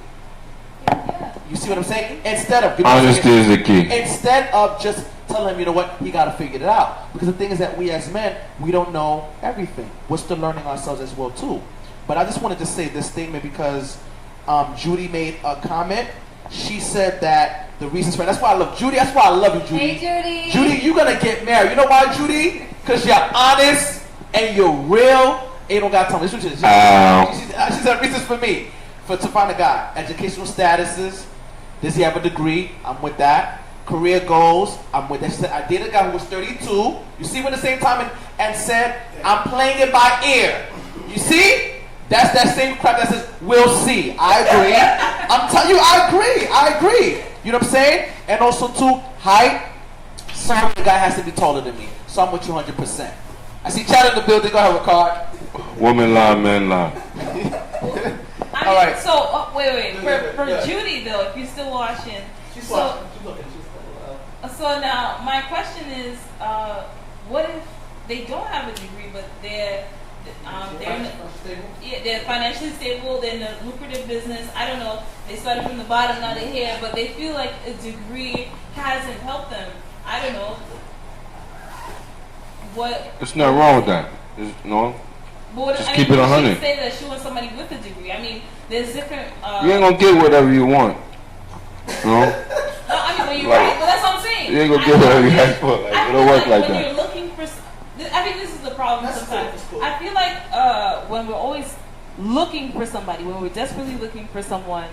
D: Yeah.
A: You see what I'm saying? Instead of
E: Honesty is the key.
A: Instead of just telling him, you know what, he got to figure it out. Because the thing is that we as men, we don't know everything. We're still learning ourselves as well too. But I just wanted to say this statement because Judy made a comment. She said that the reasons for that's why I love Judy. That's why I love you, Judy.
D: Hey, Judy.
A: Judy, you're gonna get married. You know why, Judy? Because you're honest and you're real. Ain't no got time. She said reasons for me to find a guy. Educational statuses. Does he have a degree? I'm with that. Career goals. I'm with that. She said I dated a guy who was 32. You see, when the same time and said I'm playing it by ear. You see? That's that same crap that says, we'll see. I agree. I'm telling you, I agree. You know what I'm saying? And also, too, height. Sorry, the guy has to be taller than me. So I'm with you 100%. I see Chad in the building. Go ahead, Ricard.
E: Woman lie, man lie.
A: All right.
C: So, wait. For Judy, though, if you're still watching.
A: She's
C: so,
A: watching. She's looking.
C: So now, my question is, what if they don't have a degree, but they're financially stable, they're in a lucrative business, I don't know, they started from the bottom, now they're here, but they feel like a degree hasn't helped them. I don't know.
E: There's nothing wrong with that. Just keep it 100.
C: She say that she wants somebody with a degree. I mean, there's different...
E: you ain't gonna get whatever you want. No?
C: No, I mean, but you're right, but that's what I'm saying.
E: You ain't gonna get whatever you ask for. Like, it don't work like
C: when
E: that.
C: You're looking for... I think this is the problem sometimes. Cool. I feel like when we're always looking for somebody, when we're desperately looking for someone,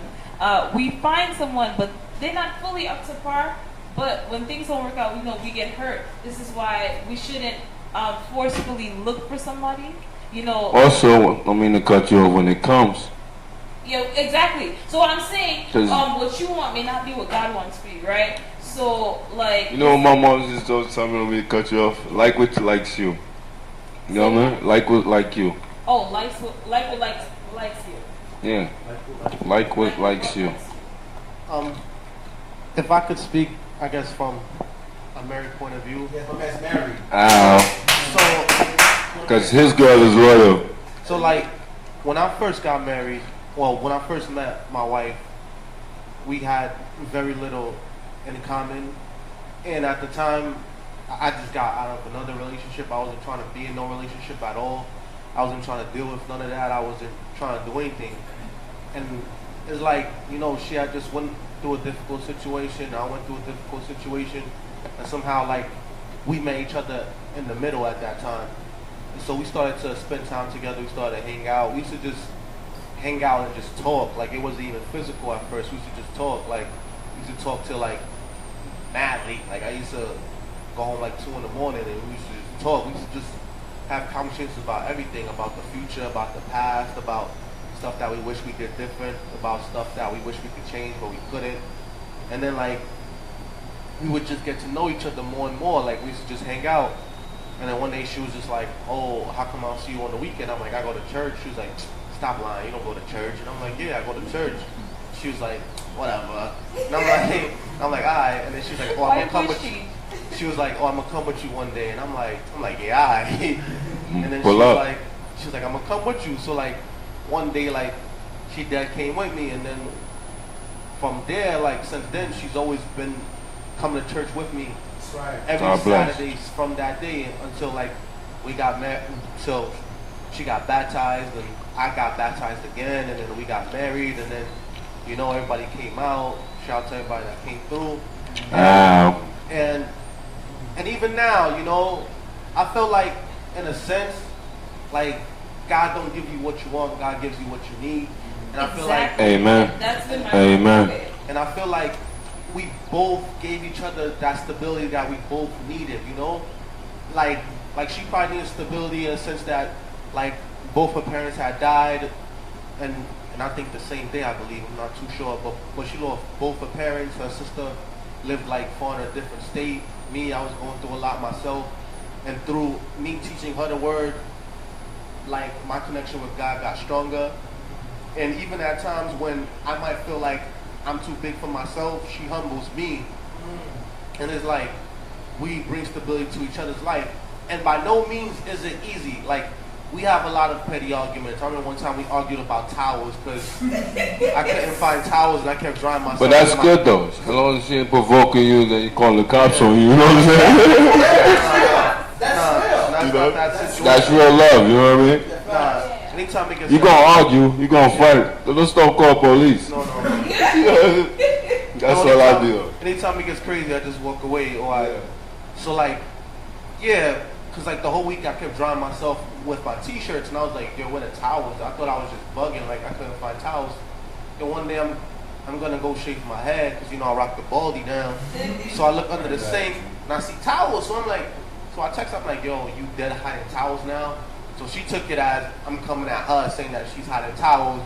C: we find someone, but they're not fully up to par. But when things don't work out, we know we get hurt. This is why we shouldn't forcefully look for somebody. You know.
E: Also, I mean to cut you off when it comes.
C: Yeah, exactly. So what I'm saying, what you want may not be what God wants for you, right? So, like...
E: You know what my mom just told me to cut you off? Like what likes you. You know what I mean? Like what like you.
C: Oh, like what likes you.
E: Yeah. Like what likes you.
B: If I could speak, I guess, from a married point of view.
A: Yes, my man's married.
B: So,
E: Because his girl is loyal.
B: so like, when I first got married, well, when I first met my wife, we had very little in common. And at the time, I just got out of another relationship. I wasn't trying to be in no relationship at all. I wasn't trying to deal with none of that. I wasn't trying to do anything. And it's like, you know, she had just went through a difficult situation. I went through a difficult situation. And somehow, like, we met each other in the middle at that time. And so we started to spend time together. We started to hang out. We used to just hang out and just talk. Like, it wasn't even physical at first. We used to just talk. Like, we used to talk till, like, mad late. Like, I used to go home, like, 2 in the morning, and we used to just talk. We used to just have conversations about everything, about the future, about the past, about stuff that we wish we did different, about stuff that we wish we could change, but we couldn't. And then, like, we would just get to know each other more and more. Like, we used to just hang out. And then one day she was just like, oh, how come I'll see you on the weekend? I'm like, I go to church. She was like, stop lying, you don't go to church. And I'm like, yeah, I go to church. She was like, whatever. And I'm like, all right. And then she's like, oh, I'm gonna come with you. She was like, oh, I'm gonna come with you one day. And I'm like, yeah, all right. And then she was like, I'm gonna come with you. So like, one day, like, she dad came with me, and then from there, like, since then, she's always been coming to church with me.
A: That's right.
B: Every Saturday from that day until like we got married, until she got baptized, and I got baptized again, and then we got married, and then, you know, everybody came out. Shout out to everybody that came through. And even now, you know, I feel like, in a sense, like, God don't give you what you want, God gives you what you need. And I feel like,
E: amen.
C: That's been my
E: amen.
B: And I feel like we both gave each other that stability that we both needed, you know? Like she probably needed stability in the sense that, like, both her parents had died, and I think the same day, I believe, I'm not too sure, but she lost both her parents. Her sister lived, like, far in a different state. Me, I was going through a lot myself, and through me teaching her the word, like, my connection with God got stronger. And even at times when I might feel like I'm too big for myself, she humbles me. And it's like, we bring stability to each other's life. And by no means is it easy. Like, we have a lot of petty arguments. I remember one time we argued about towels because I couldn't find towels and I kept drying myself.
E: But that's good though. As long as she ain't provoking you, then you call the cops on you. You know what I'm saying? That's real love. You know what I mean?
B: Anytime it gets,
E: you gonna argue, you gonna fight. Let's don't call police.
B: No.
E: That's all I do.
B: Anytime it gets crazy, I just walk away. So like, yeah, because like the whole week I kept drying myself with my t-shirts, and I was like, yo, where the towels? I thought I was just bugging, like I couldn't find towels. And one day I'm gonna go shave my head, because, you know, I rock the baldy down. So I look under the sink and I see towels. So I text, I'm like, yo, you dead hiding towels now? So she took it as I'm coming at her saying that she's hiding towels.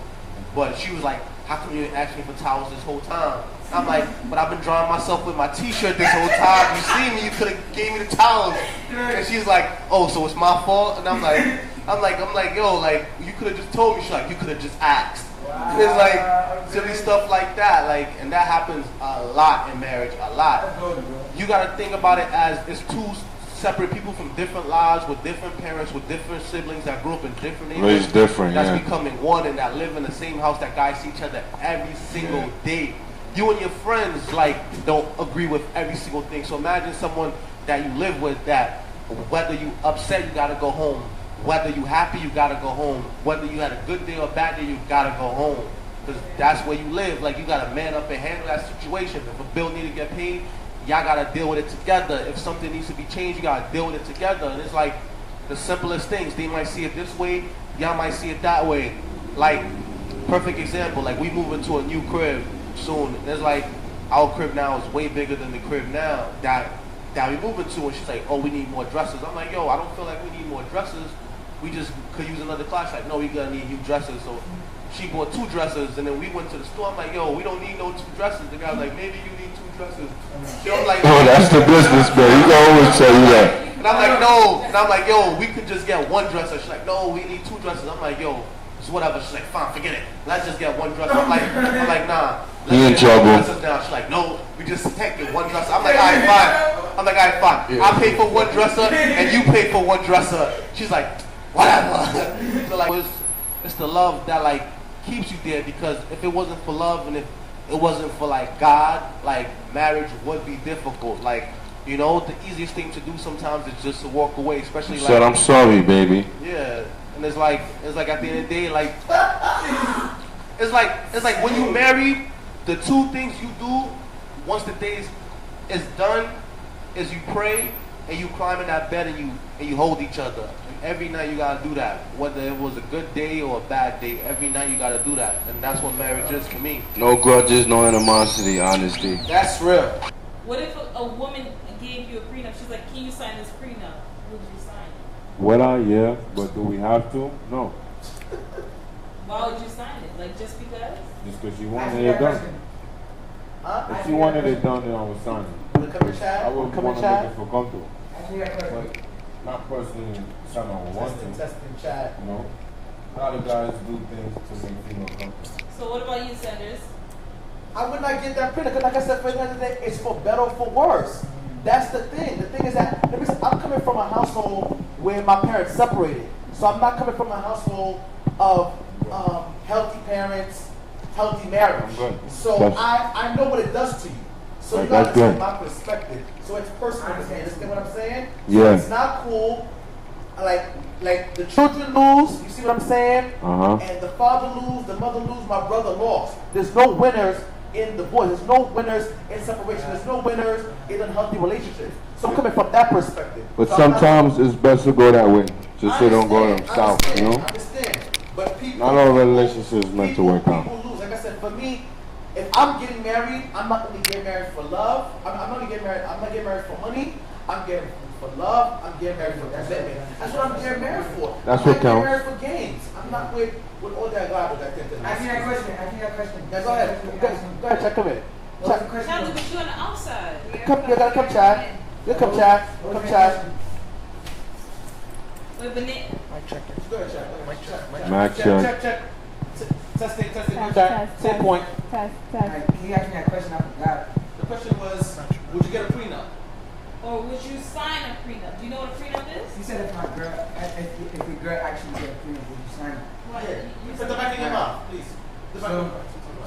B: But she was like, how come you didn't ask me for towels this whole time? I'm like, but I've been drying myself with my t-shirt this whole time. You see me, you could have gave me the towels. And she's like, oh, so it's my fault? And I'm like, yo, like, you could have just told me. She's like, you could have just asked. Wow. It's like silly stuff like that. Like, and that happens a lot in marriage, a lot. You gotta think about it as it's two separate people from different lives, with different parents, with different siblings that grew up in different neighborhoods.
E: Raised different,
B: that's becoming one, and that live in the same house, that guys see each other every single day. You and your friends, like, don't agree with every single thing. So imagine someone that you live with that whether you upset, you gotta go home. Whether you happy, you gotta go home. Whether you had a good day or a bad day, you gotta go home. Because that's where you live. Like, you gotta man up and handle that situation. If a bill needs to get paid, y'all gotta deal with it together. If something needs to be changed, you gotta deal with it together. And it's like the simplest things. They might see it this way, y'all might see it that way. Like, perfect example, like, we move into a new crib soon. And it's like, our crib now is way bigger than the crib now that we move into. And she's like, oh, we need more dressers. I'm like, yo, I don't feel like we need more dressers. We just could use another class. Like, no, we gonna need new dressers. So she bought 2 dressers, and then we went to the store. I'm like, yo, we don't need no 2 dressers. The guy's like, maybe you need 2 dressers. So I'm like,
E: oh, that's the business, man. You can always tell you that.
B: And I'm like, no. And I'm like, yo, we could just get 1 dresser. She's like, no, we need 2 dressers. I'm like, yo, it's whatever. She's like, fine, forget it. Let's just get 1 dresser. I'm like, nah.
E: He in trouble.
B: She's like, no, we just take it 1 dresser. I'm like, all right, fine. I'm like, all right, fine. I pay for one dresser and you pay for one dresser. She's like, whatever. So like, it's the love that like keeps you there, because if it wasn't for love and if it wasn't for like God, like marriage would be difficult. Like, you know, the easiest thing to do sometimes is just to walk away, especially like.
E: Said I'm sorry, baby.
B: Yeah, and it's like at the end of the day, like it's like when you marry, the two things you do once the day is done is you pray and you climb in that bed and you hold each other. And every night you gotta do that, whether it was a good day or a bad day. Every night you gotta do that, and that's what marriage is for me.
E: No grudges, no animosity, honesty.
B: That's real.
C: What if a woman gave you a prenup? She's like, can you sign this prenup? Would you sign it?
F: Would I? Yeah, but do we have to? No.
C: Why would you sign it? Like, just because?
F: Just because she wanted it done. If she wanted it done, then I would sign it. I would want to make her feel comfortable. But not personally something I would want to. You know? A lot of guys do things to make female comfortable.
C: So what about you, Sanders?
A: I would not get that printed, because like I said, for the end of the day, it's for better or for worse. That's the thing. The thing is that, I'm coming from a household where my parents separated. So I'm not coming from a household of healthy parents, healthy marriage. So I know what it does to you. So you gotta take my perspective. So it's personal to me. Understand what I'm saying?
F: Yeah.
A: So it's not cool. Like the children lose, you see what I'm saying? And the father lose, the mother lose, my brother lost. There's no winners in divorce. There's no winners in separation. There's no winners in unhealthy relationships. So I'm coming from that perspective.
F: But
A: so
F: sometimes it's best to go that way, just so don't go south, you know?
A: I understand. But people,
F: not all relationships meant to work out.
A: People lose. Like I said, for me, if I'm getting married, I'm not going to get married for love. I'm not getting married for money. I'm getting for love. I'm getting married for commitment. That's what I'm getting married for.
F: That's
A: I'm
F: what counts.
A: I'm getting married for games. I'm not with all that garbage.
G: Ask me that question.
A: Yeah, go ahead. Go ahead, Chad. Come in.
C: Chad, look at you on the outside.
A: You gotta come, Chad. You come, Chad. Come, Chad.
C: Wait, but Nick.
A: Go ahead, Chad.
F: Max check.
A: Check. Testing. Say point.
G: Can you ask me that question? I forgot.
A: The question was, would you get a prenup?
C: Or would you sign a prenup? Do you know what a prenup is?
G: You said if my girl, if your girl actually get a prenup, would you sign it?
A: Yeah. Put the back of your mouth, please.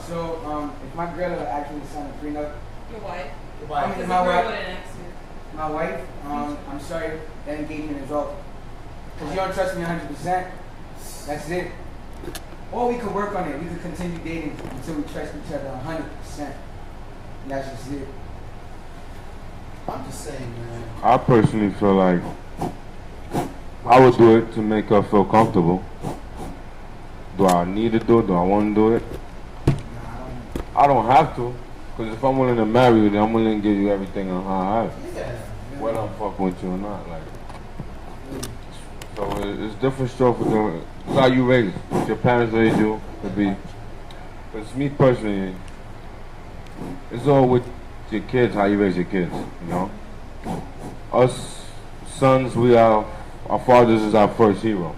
G: So, if my girl will actually sign a prenup,
C: Your wife.
G: I mean,
C: Because
G: my
C: the girl
G: wife,
C: wouldn't ask you.
G: my wife, I'm sorry, that engagement is over. Because you don't trust me 100%, that's it. Or we could work on it. We could continue dating until we trust each other 100%. And that's just it.
A: I'm just saying, man.
F: I personally feel like I would do it to make her feel comfortable. Do I need to do it? Do I want to do it? I don't have to. Because if I'm willing to marry you, then I'm willing to give you everything I have.
A: Yeah.
F: Whether I'm fucking with you or not. Like, so it's different stuff with the, it's how you raise. What your parents raised you to be. Because me personally, it's all with your kids, how you raise your kids, you know? Us sons, our fathers is our first hero.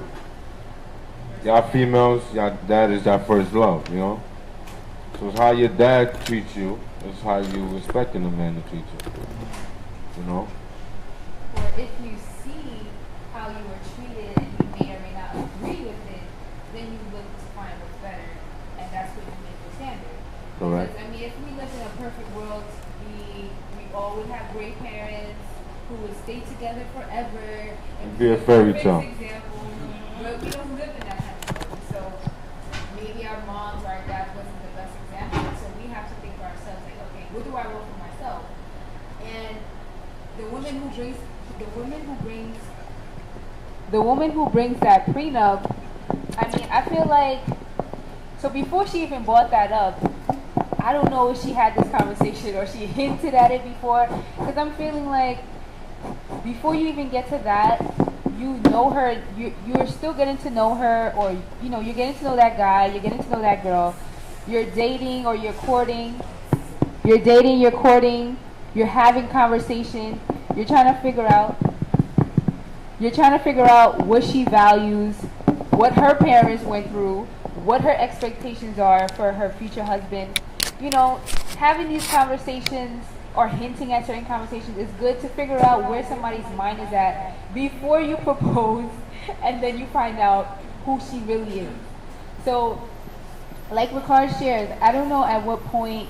F: Y'all females, y'all dad is our first love, you know? So it's how your dad treats you, it's how you expecting a man to treat you, you know?
D: Or if you see how you were treated and you may or may not agree with it, then you look to find what's better, and that's what you make your standard.
F: Correct.
D: Because, I mean, if we lived in a perfect world, we all would have great parents who would stay together forever and
F: Be a fairy tale.
D: Example, but we don't live in that kind of world. So maybe our moms or our dads wasn't the best example. So we have to think for ourselves, like, okay, what do I want for myself? And the woman who brings that prenup, I mean, I feel like, so before she even brought that up, I don't know if she had this conversation or she hinted at it before, because I'm feeling like before you even get to that, you know her, you're still getting to know her, or you know, you're getting to know that guy, you're getting to know that girl, you're dating or you're courting, you're having conversation, you're trying to figure out what she values, what her parents went through, what her expectations are for her future husband. You know, having these conversations or hinting at certain conversations, it's good to figure out where somebody's mind is at before you propose, and then you find out who she really is. So, like Ricard shared, I don't know at what point,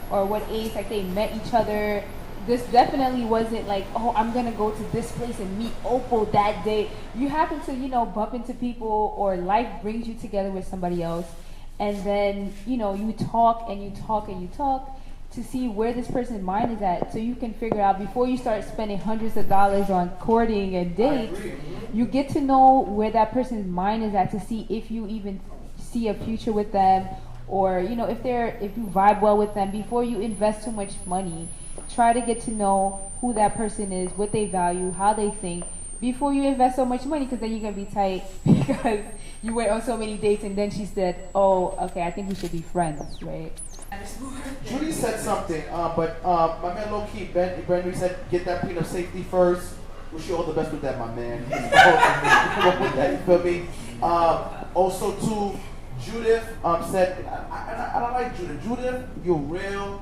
D: or what age, like they met each other. This definitely wasn't like, oh, I'm gonna go to this place and meet Opal that day. You happen to, bump into people, or life brings you together with somebody else, and then, you talk and you talk and you talk to see where this person's mind is at, so you can figure out before you start spending hundreds of dollars on courting and dates. You get to know where that person's mind is at to see if you even see a future with them, or if you vibe well with them before you invest too much money. Try to get to know who that person is, what they value, how they think, before you invest so much money, because then you're gonna be tight because you went on so many dates and then she said, oh, okay, I think we should be friends, right?
A: Judy said something, but my man low-key, Ben said, get that point of safety first. Wish you all the best with that, my man. You feel me? Also, too, Judith said, I don't like Judith. Judith, you're real,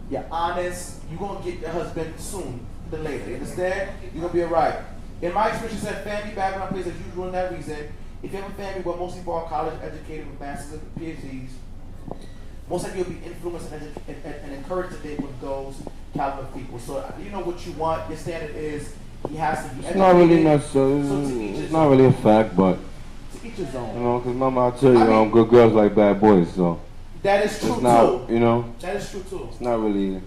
A: you're honest, you're going to get your husband soon than later. You understand? You're going to be all right. In my experience, she said, family background plays a huge role in that reason. If you have a family where most people are college educated with masters and PhDs, most likely you'll be influenced and encouraged to date with those caliber of people. So you know what you want. Your standard is he has to be educated.
F: It's not really necessary. It's not really a fact, but
A: to each his own.
F: Because mama, I'll tell you, good girls like bad boys. So
A: that is true
F: it's not,
A: too. That is true too.
F: It's not really,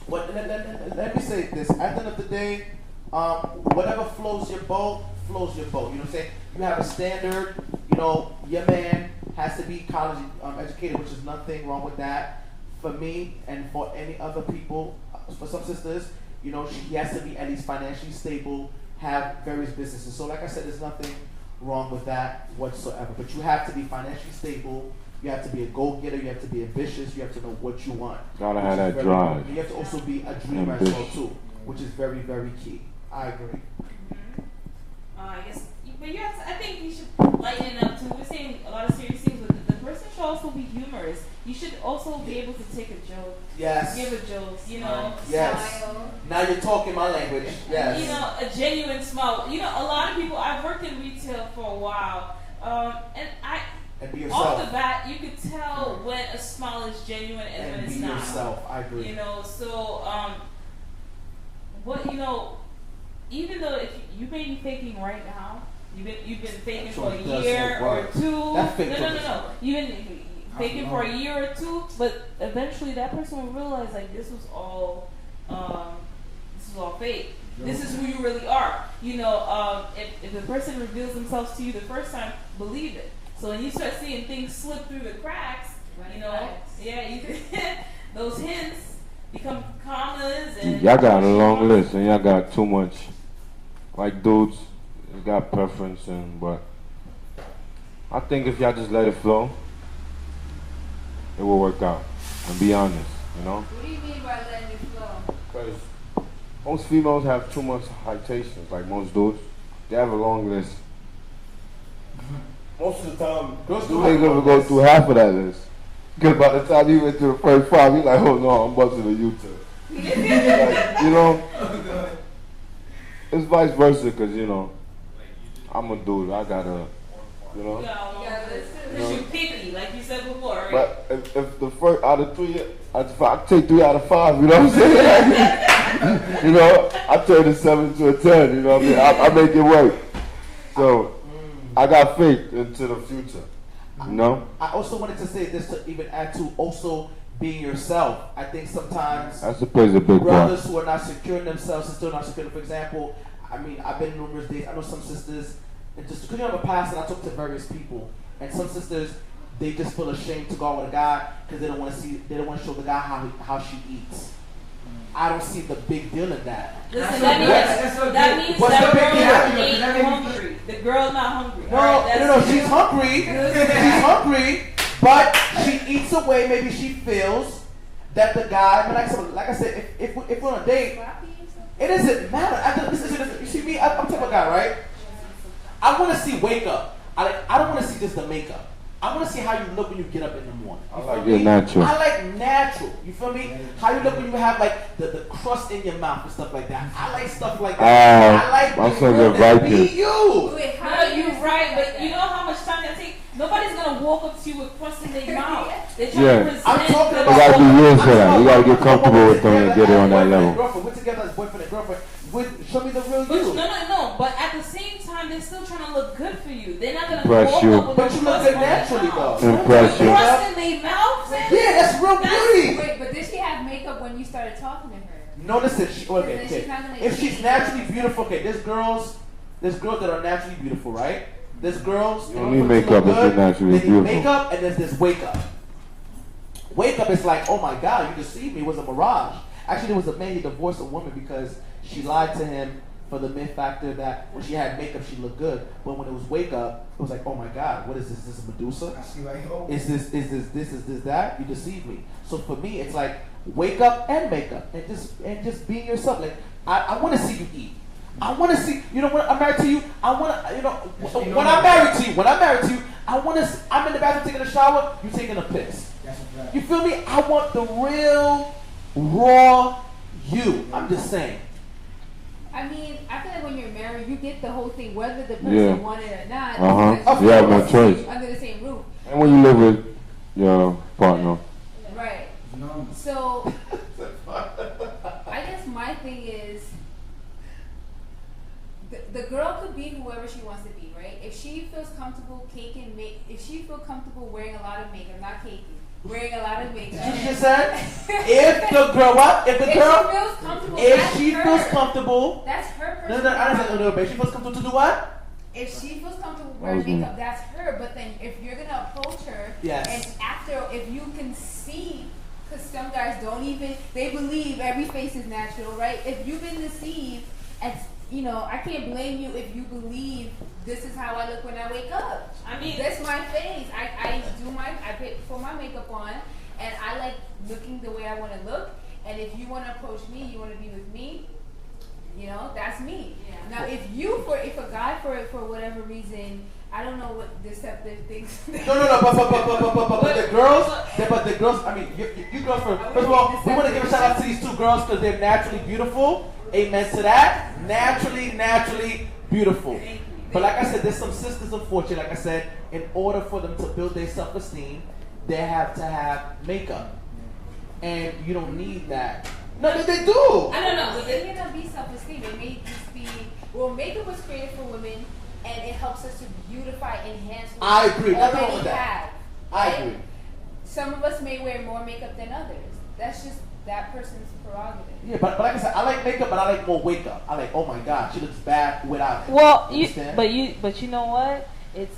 A: But let me say this. At the end of the day, whatever floats your boat, floats your boat. You know what I'm saying? You have a standard. Your man has to be college educated, which is nothing wrong with that. For me and for any other people, for some sisters, he has to be at least financially stable, have various businesses. So like I said, there's nothing wrong with that whatsoever. But you have to be financially stable. You have to be a go-getter. You have to be ambitious. You have to know what you want.
F: Gotta have that drive.
A: You have to also be a dreamer as well too, which is very, very key. I agree.
C: I guess, but yes, I think you should lighten it up too. We're saying a lot of serious things, but the person should also be humorous. You should also be able to take a joke.
A: Yes.
C: Give a joke,
A: Yes.
C: Smile.
A: Now you're talking my language. Yes.
C: A genuine smile. A lot of people, I've worked in retail for a while,
A: and be yourself.
C: Off the bat, you could tell when a smile is genuine and when it's not.
A: And be yourself. I agree.
C: Even though if you may be faking right now, you've been faking for a year or two. No. You've been faking for a year or two, but eventually that person will realize this was all fake. This is who you really are. If the person reveals themselves to you the first time, believe it. So when you start seeing things slip through the cracks, those hints become commas. And
F: y'all got a long list, and y'all got too much. Like dudes, you got preference, but I think if y'all just let it flow, it will work out. And be honest,
D: What do you mean by letting it flow?
F: Because most females have too much citations, like most dudes. They have a long list. Most of the time, dudes ain't gonna go through half of that list. Because by the time you went through the first 5, you're like, oh no, I'm busting a U-turn. It's vice versa, because, I'm a dude. I gotta,
C: You're picky, like you said before, right?
F: But if the first out of 3, I take 3 out of 5, you know what I'm saying? I turn a 7 to a 10, you know what I mean? I make it work. So, I got faith into the future,
A: I also wanted to say this to even add to also being yourself. I think sometimes
F: that's a big
A: brothers
F: part.
A: who are not secure in themselves and still not secure. For example, I've been in numerous days. I know some sisters, and just because you have a past, and I talk to various people, and some sisters, they just feel ashamed to go out with a guy because they don't want to show the guy how she eats. I don't see the big deal in that.
C: Listen, that means that girl ain't hungry. The girl not hungry.
A: No, she's hungry. She's hungry, but she eats away. Maybe she feels that the guy, like I said, if we're on a date, it doesn't matter. You see me, I'm the type of guy, right? I want to see wake up. I don't want to see just the makeup. I want to see how you look when you get up in the morning.
F: I like your natural.
A: I like natural. You feel me? How you look when you have like the crust in your mouth and stuff like that. I like stuff like that. I like
F: I'm so
A: you
F: good
A: to be you.
C: Wait, how are you right? But you know how much time that takes? Nobody's gonna walk up to you with crust in their mouth. They're trying to present.
A: I'm talking about.
F: You gotta be used to that. You gotta get comfortable with them and get it on that level.
A: Girlfriend, we're together as boyfriend and girlfriend. Show me the real you.
C: No. But at the same time, they're still trying to look good for you. They're not gonna
F: Impress
C: walk
F: you.
C: up with
A: But you look good naturally, though.
F: Impress you.
C: Crust in their mouth.
A: Yeah, that's real beauty.
D: Wait, but did she have makeup when you started talking to her?
A: No, listen. If she's naturally beautiful, okay. There's girls that are naturally beautiful, right? There's girls.
F: You don't need makeup if you're naturally beautiful.
A: Makeup, and there's this wake up. Wake up is like, oh my God, you deceived me. It was a mirage. Actually, there was a man, he divorced a woman because she lied to him for the myth factor that when she had makeup, she looked good. But when it was wake up, it was like, oh my God, what is this? Is this Medusa? Is this, that? You deceived me. So for me, it's like wake up and makeup and just being yourself. Like I want to see you eat. I want to see, when I'm married to you, I want to, when I'm married to you, I want to, I'm in the bathroom taking a shower, you taking a piss. You feel me? I want the real, raw you. I'm just saying.
D: I mean, I feel like when you're married, you get the whole thing, whether the person wanted it or not.
F: You have no choice.
D: Under the same roof.
F: And when you live with your partner.
D: Right. So, I guess my thing is, the girl could be whoever she wants to be, right? If she feels comfortable if she feels comfortable wearing a lot of makeup, not caking, wearing a lot of makeup.
A: Did you just say? If the girl, if she feels comfortable,
D: that's her
A: No,
D: personal
A: I don't know, but she feels comfortable to do what?
D: If she feels comfortable wearing makeup, that's her. But then if you're going to approach her, and if you can see, because some guys they believe every face is natural, right? If you've been deceived, I can't blame you if you believe this is how I look when I wake up. I mean, that's my face. I put my makeup on, and I like looking the way I want to look. And if you want to approach me, you want to be with me, that's me. Yeah. Now, if a guy for whatever reason, I don't know what deceptive things.
A: No, but the girls. I mean, you girls. First of all, we want to give a shout out to these two girls because they're naturally beautiful. Amen to that. Naturally beautiful. But like I said, there's some sisters, unfortunately, like I said, in order for them to build their self-esteem, they have to have makeup. And you don't need that. No, they do.
D: I don't know. But they may not be self-esteem. It may just be, makeup was created for women, and it helps us to beautify, enhance what
A: I agree.
D: we
A: Nothing wrong
D: already
A: with that.
D: have.
A: I
D: Right?
A: agree.
D: Some of us may wear more makeup than others. That's just that person's prerogative.
A: Yeah, but like I said, I like makeup, but I like more wake up. I like, oh my God, she looks bad without it.
C: Well, but you know what? It's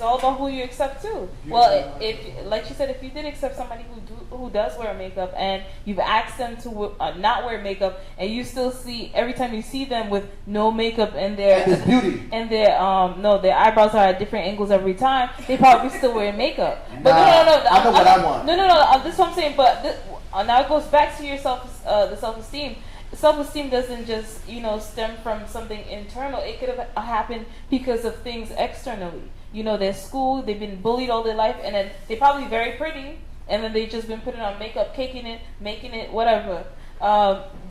C: all about who you accept too. Well, if like you said, if you did accept somebody who does wear makeup and you've asked them to not wear makeup, and you still see every time you see them with no makeup and their their eyebrows are at different angles every time, they probably still wear makeup. But no.
A: I know what I want.
C: No. This is what I'm saying. But now it goes back to your the self-esteem. Self-esteem doesn't just stem from something internal. It could have happened because of things externally. Their school, they've been bullied all their life, and then they're probably very pretty, and then they've just been putting on makeup, caking it, making it, whatever,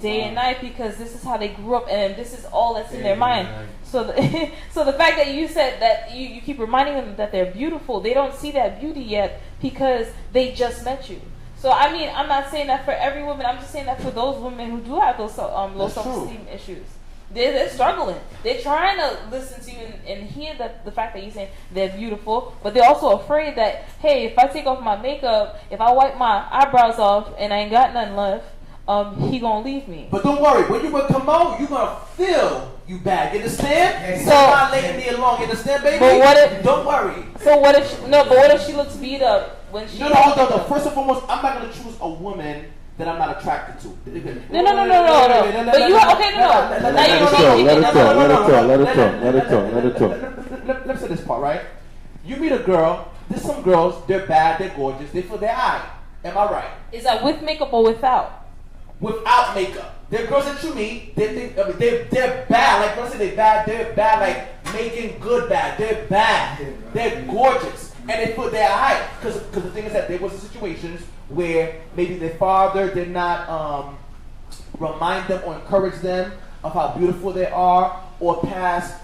C: day and night, because this is how they grew up, and this is all that's in their mind. So the fact that you said that you keep reminding them that they're beautiful, they don't see that beauty yet because they just met you. So, I mean, I'm not saying that for every woman. I'm just saying that for those women who do have those low self-esteem issues. They're struggling. They're trying to listen to you and hear the fact that you're saying they're beautiful, but they're also afraid that, hey, if I take off my makeup, if I wipe my eyebrows off and I ain't got nothing left, he gonna leave me.
A: But don't worry, when you with Cameau, you gonna feel you bad. You understand? So not letting me along. You understand, baby?
C: But what if?
A: Don't worry.
C: So what if? But what if she looks beat up when she?
A: No. First and foremost, I'm not gonna choose a woman that I'm not attracted to.
C: No. But you okay? No.
F: Let it talk.
A: Let's say this part, right? You meet a girl. There's some girls. They're bad. They're gorgeous. They feel their eye. Am I right?
C: Is that with makeup or without?
A: Without makeup. They're girls that you meet. They're bad. Like when I say they're bad like making good bad. They're bad. They're gorgeous. And they put their height. Because the thing is that there was situations where maybe their father did not remind them or encourage them of how beautiful they are or past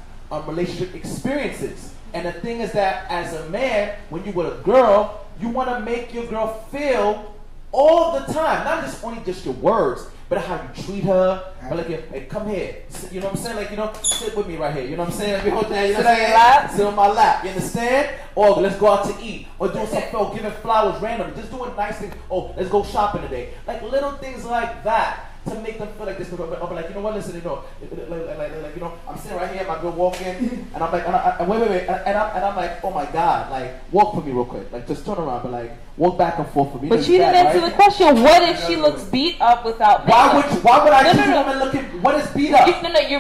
A: relationship experiences. And the thing is that as a man, when you're with a girl, you want to make your girl feel all the time, not just only just your words, but how you treat her. But like, hey, come here, you know what I'm saying? Like, you know, sit with me right here. You know what I'm saying? Like, hold that, you know what I'm saying? Sit on my lap. You understand? Or let's go out to eat, or doing something, or giving flowers randomly, just doing nice things. Oh, let's go shopping today. Like little things like that. To make them feel like this, but like, you know what, listen, you know, like, you know, I'm sitting right here, my girl walking, and I'm like, wait, and I'm like, oh my God, like, walk for me real quick, like, just turn around, but like, walk back and forth for me.
C: But you didn't answer the question. What if she looks beat up without makeup?
A: Why would I choose a woman looking? What is beat up?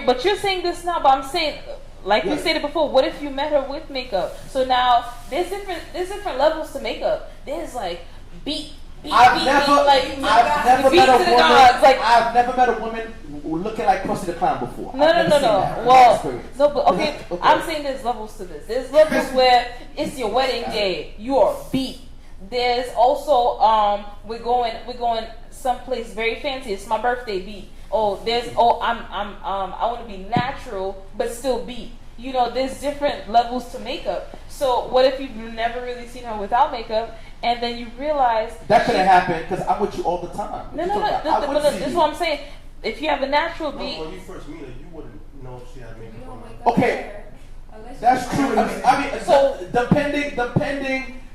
C: But you're saying this now. But I'm saying, like we said it before. What if you met her with makeup? So now there's different levels to makeup. There's like beat.
A: I've never met a woman looking like Krusty the Clown before.
C: No. Well, no, but okay. I'm saying there's levels to this. There's levels where it's your wedding day. You are beat. There's also we're going someplace very fancy. It's my birthday beat. I want to be natural but still beat. You know, there's different levels to makeup. So what if you've never really seen her without makeup? And then you realize
A: that couldn't happen because I'm with you all the time.
C: No. This is what I'm saying. If you have a natural beat,
B: when you first meet her, you wouldn't know if she had makeup on.
A: Okay, that's true. I mean, so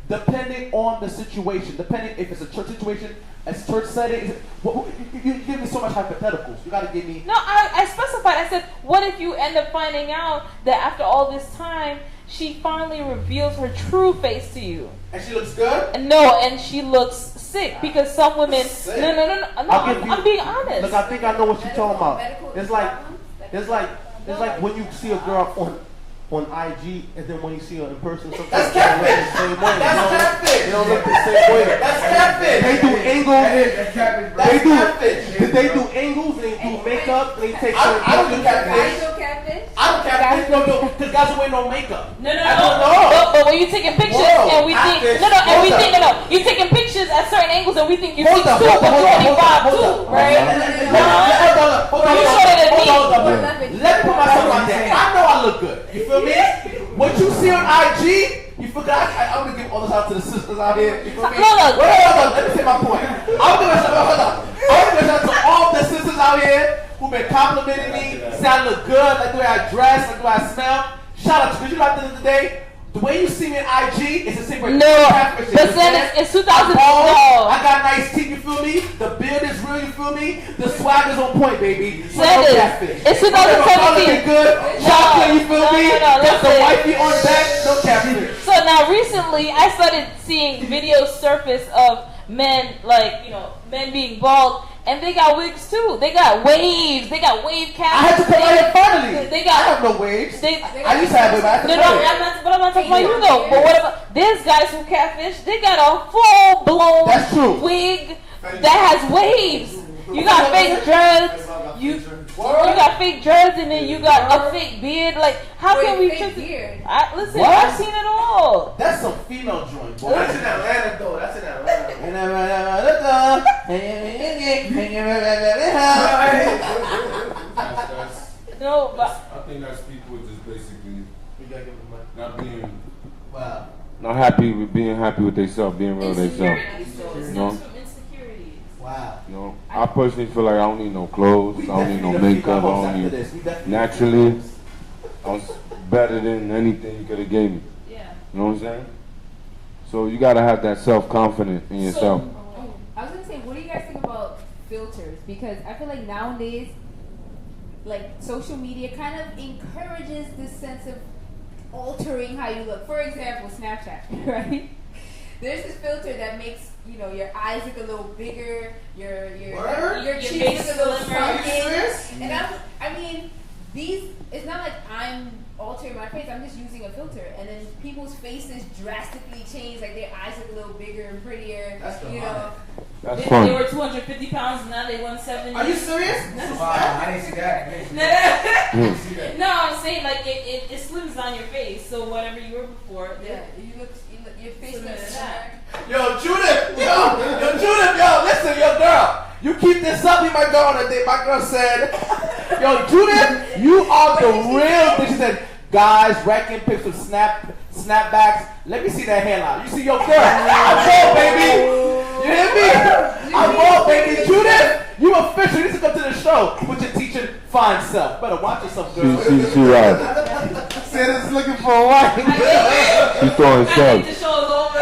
A: depending on the situation, depending if it's a church situation, a church setting, you give me so much hypotheticals. You got to give me.
C: No, I specified. I said, what if you end up finding out that after all this time, she finally reveals her true face to you?
A: And she looks good?
C: No, and she looks sick because some women. Sick. No. I'm being honest.
B: Look, I think I know what you're talking about. It's like when you see a girl on IG and then when you see her in person, sometimes
A: that's catfish. That's catfish.
B: They don't look the same way.
A: That's catfish.
B: They do angles.
A: That's catfish.
B: Did they do angles? They do makeup. They take.
A: I don't do catfish. I don't catfish. No, because guys don't wear no makeup.
C: No. But when you taking pictures and we think you taking pictures at certain angles and we think you see 2 but 25 too, right?
A: Hold on. Let me put myself out there. I know I look good. You feel me? What you see on IG, you forgot. I'm gonna give all this out to the sisters out here. You feel me? Hold on. Let me say my point. I'm gonna give out to all the sisters out here who've been complimenting me, say I look good, like the way I dress, like the way I smell. Shout out to you. Because you know, at the end of the day, the way you see me in IG is the same way.
C: No, but then it's 2000.
A: I got nice teeth, you feel me? The beard is real, you feel me? The swag is on point, baby.
C: It's 2017.
A: Good. Chocolate, you feel me? Got the wifey on back, no catfish.
C: So now recently, I started seeing videos surface of men, like, you know, men being bald. And they got wigs too. They got waves. They got wave caps.
A: I had to cut my hair finally.
C: They got.
A: I have no waves. I used to have waves.
C: But I'm not talking about you though. But what about there's guys who catfish? They got a full blown wig that has waves. You got fake dreads. You got fake dreads, and then you got a fake beard. Like, how can we trick beard? Listen, I've seen it all.
A: That's some female joint, boy.
B: That's in Atlanta, though. That's in Atlanta.
C: No, but
F: I think that's people just basically not happy with being happy with themselves, being real themselves. You know?
A: Wow.
F: You know, I personally feel like I don't need no clothes, I don't need no makeup, I don't need naturally. I was better than anything you could have gave me.
C: Yeah.
F: You know what I'm saying? So you gotta have that self-confidence in yourself.
D: I was gonna say, what do you guys think about filters? Because I feel like nowadays, like social media kind of encourages this sense of altering how you look. For example, Snapchat, right? There's this filter that makes, you know, your eyes look a little bigger, your cheeks look a little sunken. And I mean, it's not like I'm altering my face, I'm just using a filter. And then people's faces drastically change, like their eyes look a little bigger and prettier.
A: That's
D: you know.
F: That's
C: They
F: fun.
C: were 250 pounds and now they 170.
G: Are you serious? Wow, I didn't see that.
C: No, I'm saying like it slims down your face. So whatever you were before,
D: Yeah, your face looks snack.
A: Yo, Judith, listen, yo, girl. You keep this up, we might go on a date. My girl said, yo, Judith, you are the real bitch. She said, guys, wrecking pics with snapbacks. Let me see that hairline. You see, yo, girl, I'm bald, baby. You hear me? I'm bald, baby. Judith, you official. You need to come to the show with your teaching fine self. Better watch yourself, girl.
F: She right.
B: Santa's looking for a wife.
F: She's throwing
C: I think
F: shots.
C: the show is over.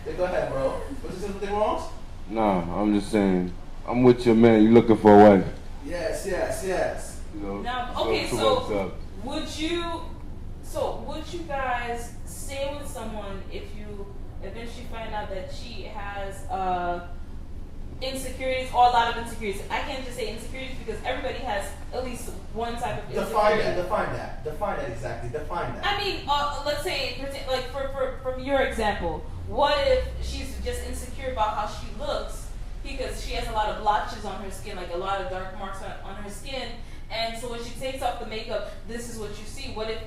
A: Yeah, go ahead, bro. What's this thing wrong?
F: Nah, I'm just saying. I'm with your man. You looking for a wife?
A: Yes.
F: You know,
C: Now, okay,
F: so
C: so would you guys stay with someone if you eventually find out that she has insecurities or a lot of insecurities? I can't just say insecurities because everybody has at least one type of insecurity.
A: Define that exactly. Define that.
C: I mean, let's say, like from your example, what if she's just insecure about how she looks because she has a lot of blotches on her skin, like a lot of dark marks on her skin, and so when she takes off the makeup, this is what you see. What if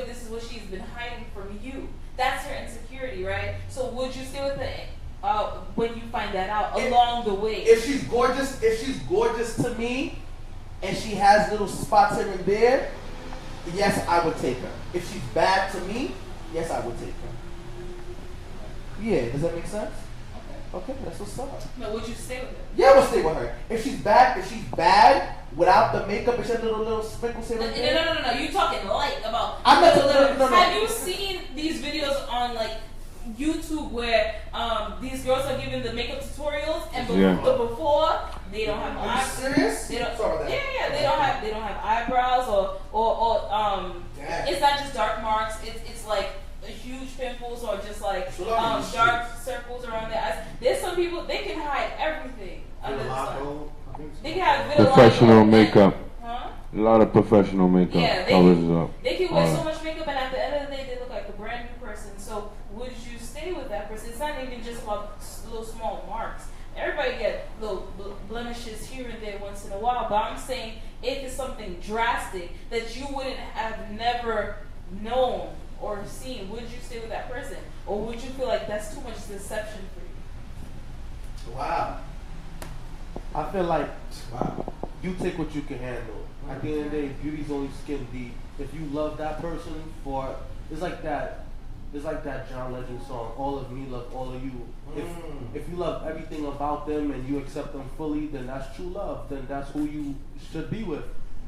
C: this is what she's been hiding from you? That's her insecurity, right? So would you stay with her when you find that out along the way?
A: If she's gorgeous to me, and she has little spots here and there, yes, I would take her. If she's bad to me, yes, I would take her. Yeah, does that make sense? Okay, that's what's up.
C: No, would you stay with her?
A: Yeah, I would stay with her. If she's bad without the makeup and she has little sprinkles here and there.
C: No. You talking light about?
A: I'm not. No.
C: Have you seen these videos on like YouTube where these girls are giving the makeup tutorials and the before they don't have
A: Are you serious?
C: They don't.
A: Sorry about that.
C: Yeah. They don't have eyebrows or it's not just dark marks. It's like huge pimples or just like dark circles around their eyes. There's some people they can hide everything under the sun. They can have vitiligo.
F: Professional makeup.
C: Huh?
F: A lot of professional makeup covers it up.
C: They can wear so much makeup, and at the end of the day, they look like a brand new person. So, would you stay with that person? It's not even just about little small marks. Everybody get little blemishes here and there once in a while. But I'm saying, if it's something drastic that you wouldn't have never known or seen, would you stay with that person, or would you feel like that's too much deception for you?
A: Wow. I feel like you take what you can handle. At the end of the day, beauty's only skin deep. If you love that person it's like that John Legend song, all of me love all of you. If you love everything about them and you accept them fully, then that's true love. Then that's who you should be with.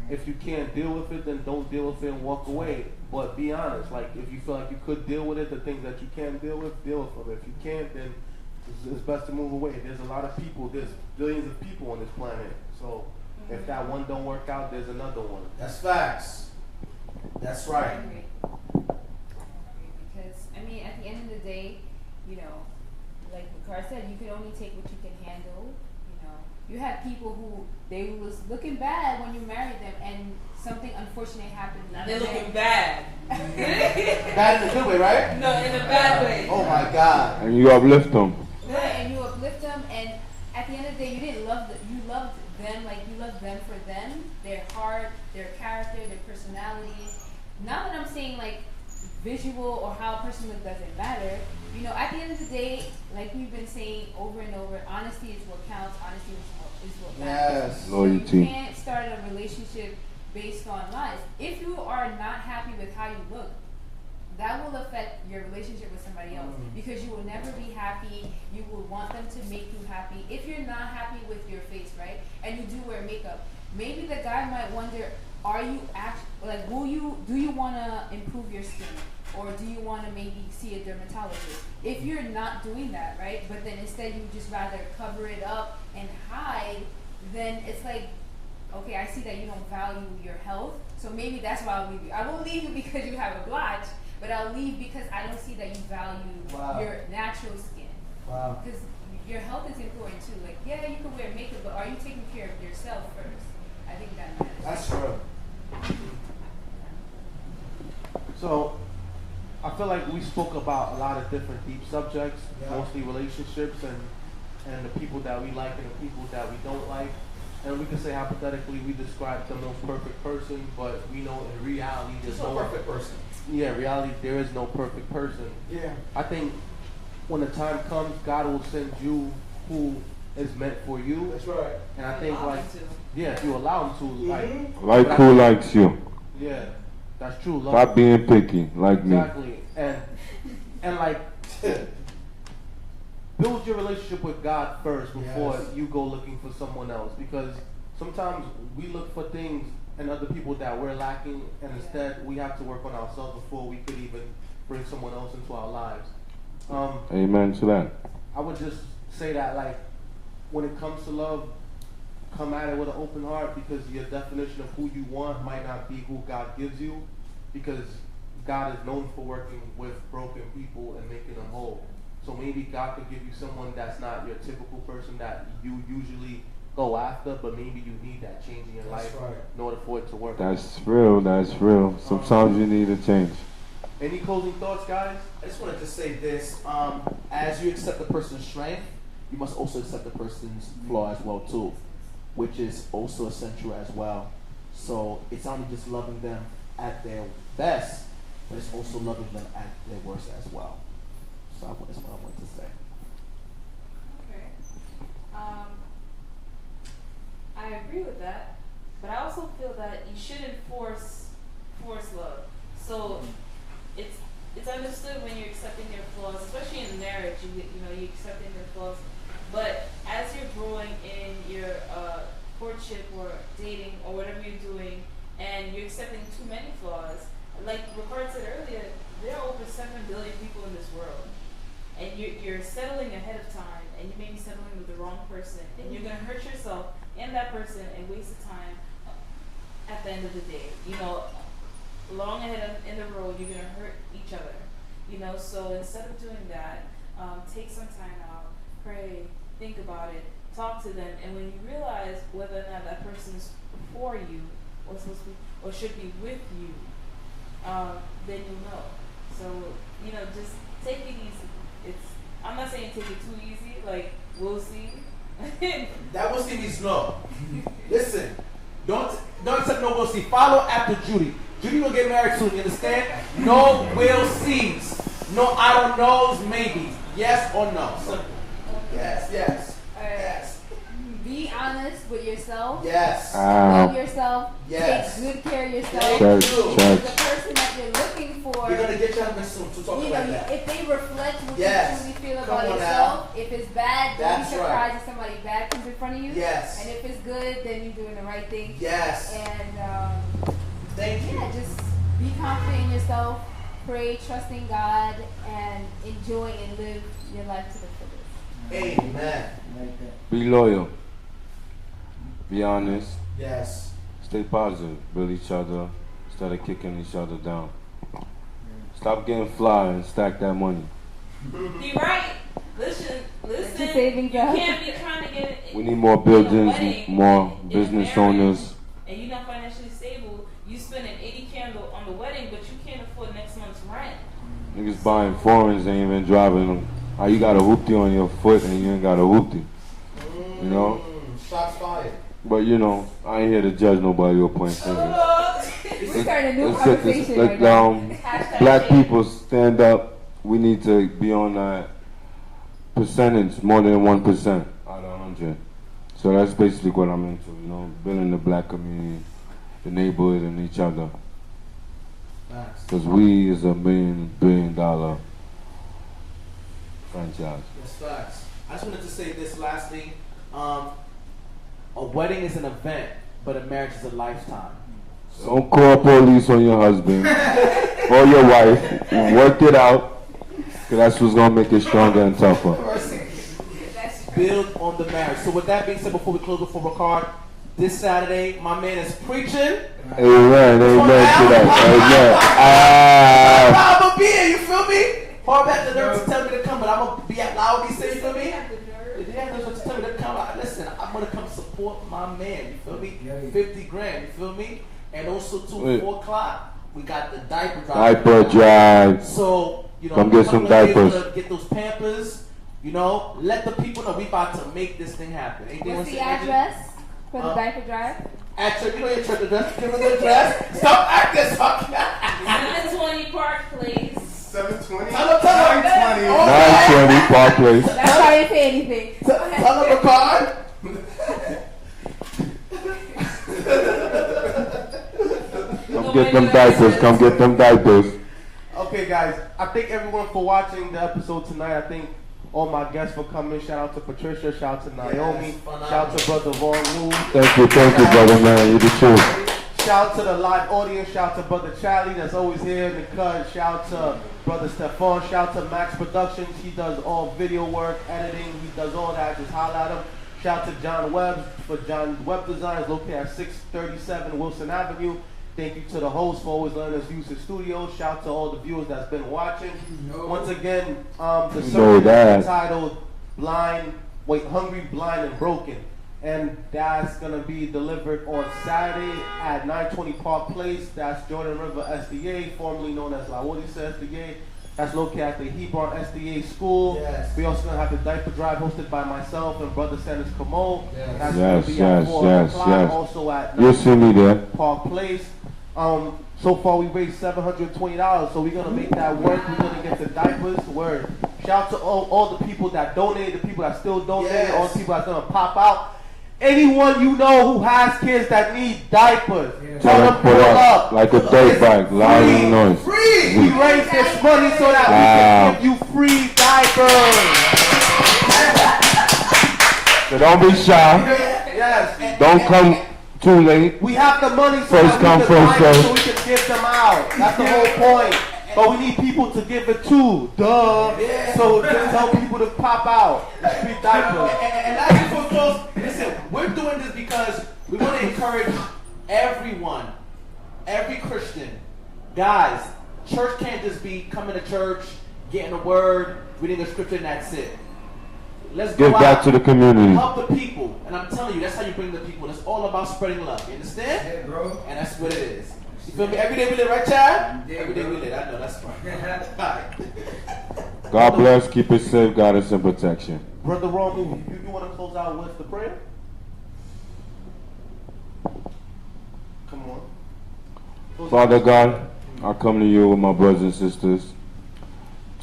A: If you can't deal with it, then don't deal with it and walk away. But be honest, like if you feel like you could deal with it, the things that you can deal with, deal with them. If you can't, then it's best to move away. There's a lot of people, there's billions of people on this planet. So if that one don't work out, there's another one. That's facts. That's right.
D: I agree. Because, I mean, at the end of the day, you know, like Car said, you can only take what you can handle. You know, you have people who they was looking bad when you married them, and something unfortunate happened.
C: Now they're looking bad.
A: Bad in a good way, right?
C: No, in a bad way.
A: Oh my God.
F: And you uplift them.
D: Right, and you uplift them, and at the end of the day, you didn't love them. You loved them like you loved them for them, their heart, their character, their personality. Not that I'm saying like visual or how a person looks doesn't matter. You know, at the end of the day, like we've been saying over and over, honesty is what counts. Honesty is what matters.
A: Yes.
F: Loyalty.
D: So you can't start a relationship based on lies. If you are not happy with how you look, that will affect your relationship with somebody else because you will never be happy. You will want them to make you happy. If you're not happy with your face, right, and you do wear makeup, maybe the guy might wonder, are you like, do you want to improve your skin, or do you want to maybe see a dermatologist? If you're not doing that, right, but then instead you just rather cover it up and hide, then it's like, okay, I see that you don't value your health, so maybe that's why I'll leave you. I won't leave you because you have a blotch, but I'll leave because I don't see that you value your natural skin.
A: Wow.
D: Because your health is important too. Like, yeah, you can wear makeup, but are you taking care of yourself first? I think that matters.
A: That's true. So, I
B: feel like we spoke about a lot of different deep subjects, mostly relationships and the people that we like and the people that we don't like. And we can say hypothetically we describe the most perfect person, but we know in reality there's no
H: perfect person.
B: Yeah, in reality there is no perfect person.
H: Yeah.
B: I think when the time comes, God will send you who is meant for you.
H: That's right.
B: And I think like, yeah, if you allow him to,
F: Like who likes you.
B: Yeah, that's true. Love.
F: Stop being picky, like me.
B: Exactly. And like, build your relationship with God first before you go looking for someone else. Because sometimes we look for things in other people that we're lacking, and instead we have to work on ourselves before we could even bring someone else into our lives.
F: Amen to that.
B: I would just say that, like, when it comes to love, come at it with an open heart, because your definition of who you want might not be who God gives you, because God is known for working with broken people and making them whole. So maybe God could give you someone that's not your typical person that you usually go after, but maybe you need that change in your life in order for it to work.
F: That's real, that's real. Sometimes you need a change.
B: Any closing thoughts, guys?
A: I just wanted to say this. As you accept the person's strength, you must also accept the person's flaw as well too, which is also essential as well. So it's not only just loving them at their best, but it's also loving them at their worst as well. So that's what I want to say.
C: Okay. I agree with that, but I also feel that you shouldn't force love. So it's understood when you're accepting their flaws, especially in marriage. You're accepting their flaws. But as you're growing in your courtship or dating or whatever you're doing, and you're accepting too many flaws, like Ricard said earlier, there are over 7 billion people in this world, and you're settling ahead of time, and you may be settling with the wrong person, and you're going to hurt yourself and that person and waste the time at the end of the day. Long ahead in the road, you're going to hurt each other. So instead of doing that, take some time out, pray, think about it, talk to them, and when you realize whether or not that person is for you or supposed to be, or should be with you, then you'll know. So, just take it easy. I'm not saying take it too easy, like, we'll see.
A: That will see means no. Listen, don't accept no will see. Follow after Judy. Judy will get married soon, you understand? No will sees. No I don't knows, maybe. Yes or no. Simple. Yes, yes. Yes.
D: Be honest with yourself.
A: Yes.
D: Love yourself.
A: Yes.
D: Take good care of yourself.
F: Church.
D: The person that you're looking for.
A: We're going to get you husband soon to talk about that.
D: If they reflect what
A: Yes.
D: you truly feel
A: Come
D: about
A: on
D: yourself, if it's bad, don't
A: That's
D: be surprised
A: right.
D: if somebody bad comes in front of you.
A: Yes.
D: And if it's good, then you're doing the right thing.
A: Yes.
D: And
A: Thank you.
D: yeah, just be confident in yourself, pray, trust in God, and enjoy and live your life to the fullest.
A: Amen.
F: Be loyal. Be honest.
A: Yes.
F: Stay positive. Build each other instead of kicking each other down. Stop getting fly and stack that money.
C: You're right. Listen.
D: savings
C: You
D: up.
C: can't be trying to get it.
F: We need more buildings, more business owners.
C: And you're not financially stable. You spending $80K on the wedding, but you can't afford next month's rent.
F: Niggas buying foreigns ain't even driving them. How you got a hoopty on your foot and you ain't got a hoopty? You know?
A: Shots fired.
F: But you know, I ain't here to judge nobody or point fingers.
D: We're starting a new
F: Let's
D: conversation right now.
F: black people stand up. We need to be on that percentage, more than 1% out of 100. So that's basically what I'm into, you know, building the black community, the neighborhood, and each other. Because we is a billion dollar franchise.
A: That's facts. I just wanted to say this lastly. A wedding is an event, but a marriage is a lifetime.
F: Don't call police on your husband or your wife. Work it out, because that's what's going to make it stronger and tougher.
A: Build on the marriage. So with that being said, before we close before Ricard, this Saturday, my man is preaching.
F: Amen to that.
A: I'm going to be here, you feel me? Hard back the nerves to tell me to come, but I'm going to be at loud, you say, you feel me? Yeah, that's what you tell me to come. Listen, I'm going to come support my man, you feel me? 50 grand, you feel me? And also, 4 o'clock, We got the diaper drive.
F: Diaper drive.
A: So, you know,
F: come get some diapers.
A: Get those Pampers. You know, let the people know we about to make this thing happen.
D: What's the address for the diaper drive?
A: At church, you know your church address. Give them the address. Stop acting fucking.
C: 720 Park Place.
H: 720?
F: 920 Park Place.
D: That's why I didn't say anything.
A: Tell them a card.
F: Come get them diapers. Come get them diapers.
B: Okay, guys. I thank everyone for watching the episode tonight. I thank all my guests for coming. Shout out to Patricia. Shout out to Naomi. Shout out to Brother Wrongmoves.
F: Thank you, brother man. You're the truth.
B: Shout out to the live audience. Shout out to Brother Charlie that's always here in the cut. Shout out to Brother Stefan. Shout out to Max Productions. He does all video work, editing. He does all that. Just holler at him. Shout out to John Webb for John Webb Designs, located at 637 Wilson Avenue. Thank you to the host for always letting us use his studio. Shout out to all the viewers that's been watching. Once again, the sermon is entitled Hungry, Blind, and Broken. And that's going to be delivered on Saturday at 920 Park Place. That's Jordan River SDA, formerly known as La Odisa SDA. That's located at the Hebron SDA School. Yes. We also going to have the diaper drive hosted by myself and Brother Sanders Cameau. Yes. That's going to be at 4 o'clock. Also at
F: You'll see me there.
B: Park Place. So far we raised $720, so we're gonna make that work. We're gonna get the diapers. Word. Shout out to all the people that donated, the people that still donate, all the people that's gonna pop out. Anyone you know who has kids that need diapers, tell them pull up
F: like a dirt bike, loud and noise.
B: Free. We raise this money so that we can give you free diapers.
F: So don't be shy.
B: Yes.
F: Don't come too late.
B: We have the money so
F: first come, first serve.
B: So we can give them out. That's the whole point. But we need people to give it to. Duh. Yeah. So just tell people to pop out. Free diapers.
A: And lastly for folks, listen, we're doing this because we want to encourage everyone, every Christian. Guys, church can't just be coming to church, getting a word, reading a scripture, and that's it. Let's
F: give
A: go
F: back
A: out,
F: to the community.
A: help the people. And I'm telling you, that's how you bring the people. It's all about spreading love. You understand?
G: Yeah, bro.
A: And that's what it is. You feel me? Every day we live, right, Chad? Yeah, every day we live. I know, that's fine.
F: God bless, keep it safe, guidance, and protection.
B: Brother Wrongmoves, you want to close out with the prayer? Come on.
F: Father God, I come to you with my brothers and sisters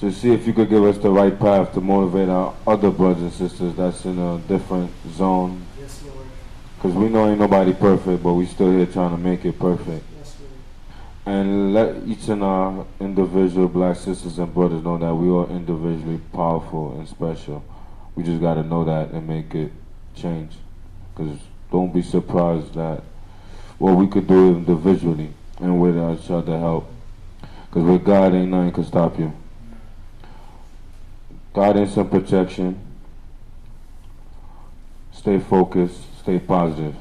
F: to see if you could give us the right path to motivate our other brothers and sisters that's in a different zone.
G: Yes, Lord.
F: Because we know ain't nobody perfect, but we still here trying to make it perfect.
G: Yes, Lord.
F: And let each of our individual black sisters and brothers know that we are individually powerful and special. We just got to know that and make it change. Because don't be surprised that what we could do individually and with each other help. Because with God ain't nothing can stop you. Guidance and protection. Stay focused. Stay positive.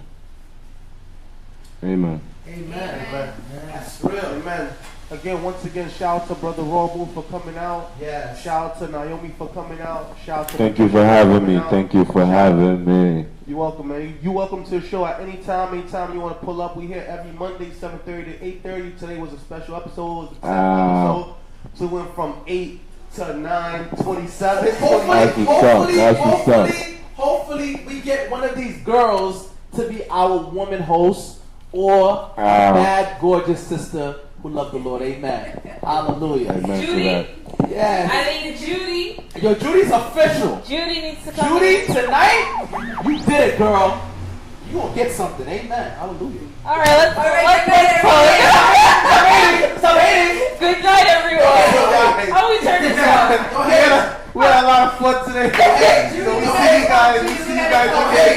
F: Amen.
A: Amen.
B: Amen.
A: That's real.
B: Amen. Again, once again, shout out to Brother Wrongmoves for coming out.
A: Yes.
B: Shout out to Naomi for coming out. Shout out to
F: Thank you for having me.
B: out.
F: Thank you for having me.
B: You're welcome, man. You're welcome to the show at any time. Anytime you want to pull up, we here every Monday, 7:30 to 8:30. Today was a special episode. It was the 10th episode. So we went from 8 to 9:27.
A: Hopefully we get one of these girls to be our woman host or a bad, gorgeous sister who love the Lord. Amen. Hallelujah.
F: Amen.
C: Judy.
A: Yes.
C: I think Judy.
A: Yo, Judy's official.
C: Judy needs to come.
A: Judy, tonight, you did it, girl. You gonna get something. Amen. Hallelujah.
C: All right, let's close.
A: Stop hating.
C: Good night, everyone. How we turn this off?
A: Go ahead.
B: We had a lot of fun today. So we see you guys. Okay.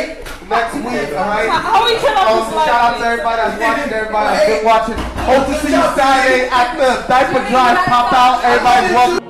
B: Next week, alright?
C: How we turn off this live?
B: Shout out to everybody that's watching, everybody that's been watching. Hope to see you Saturday at the diaper drive. Pop out. Everybody's welcome.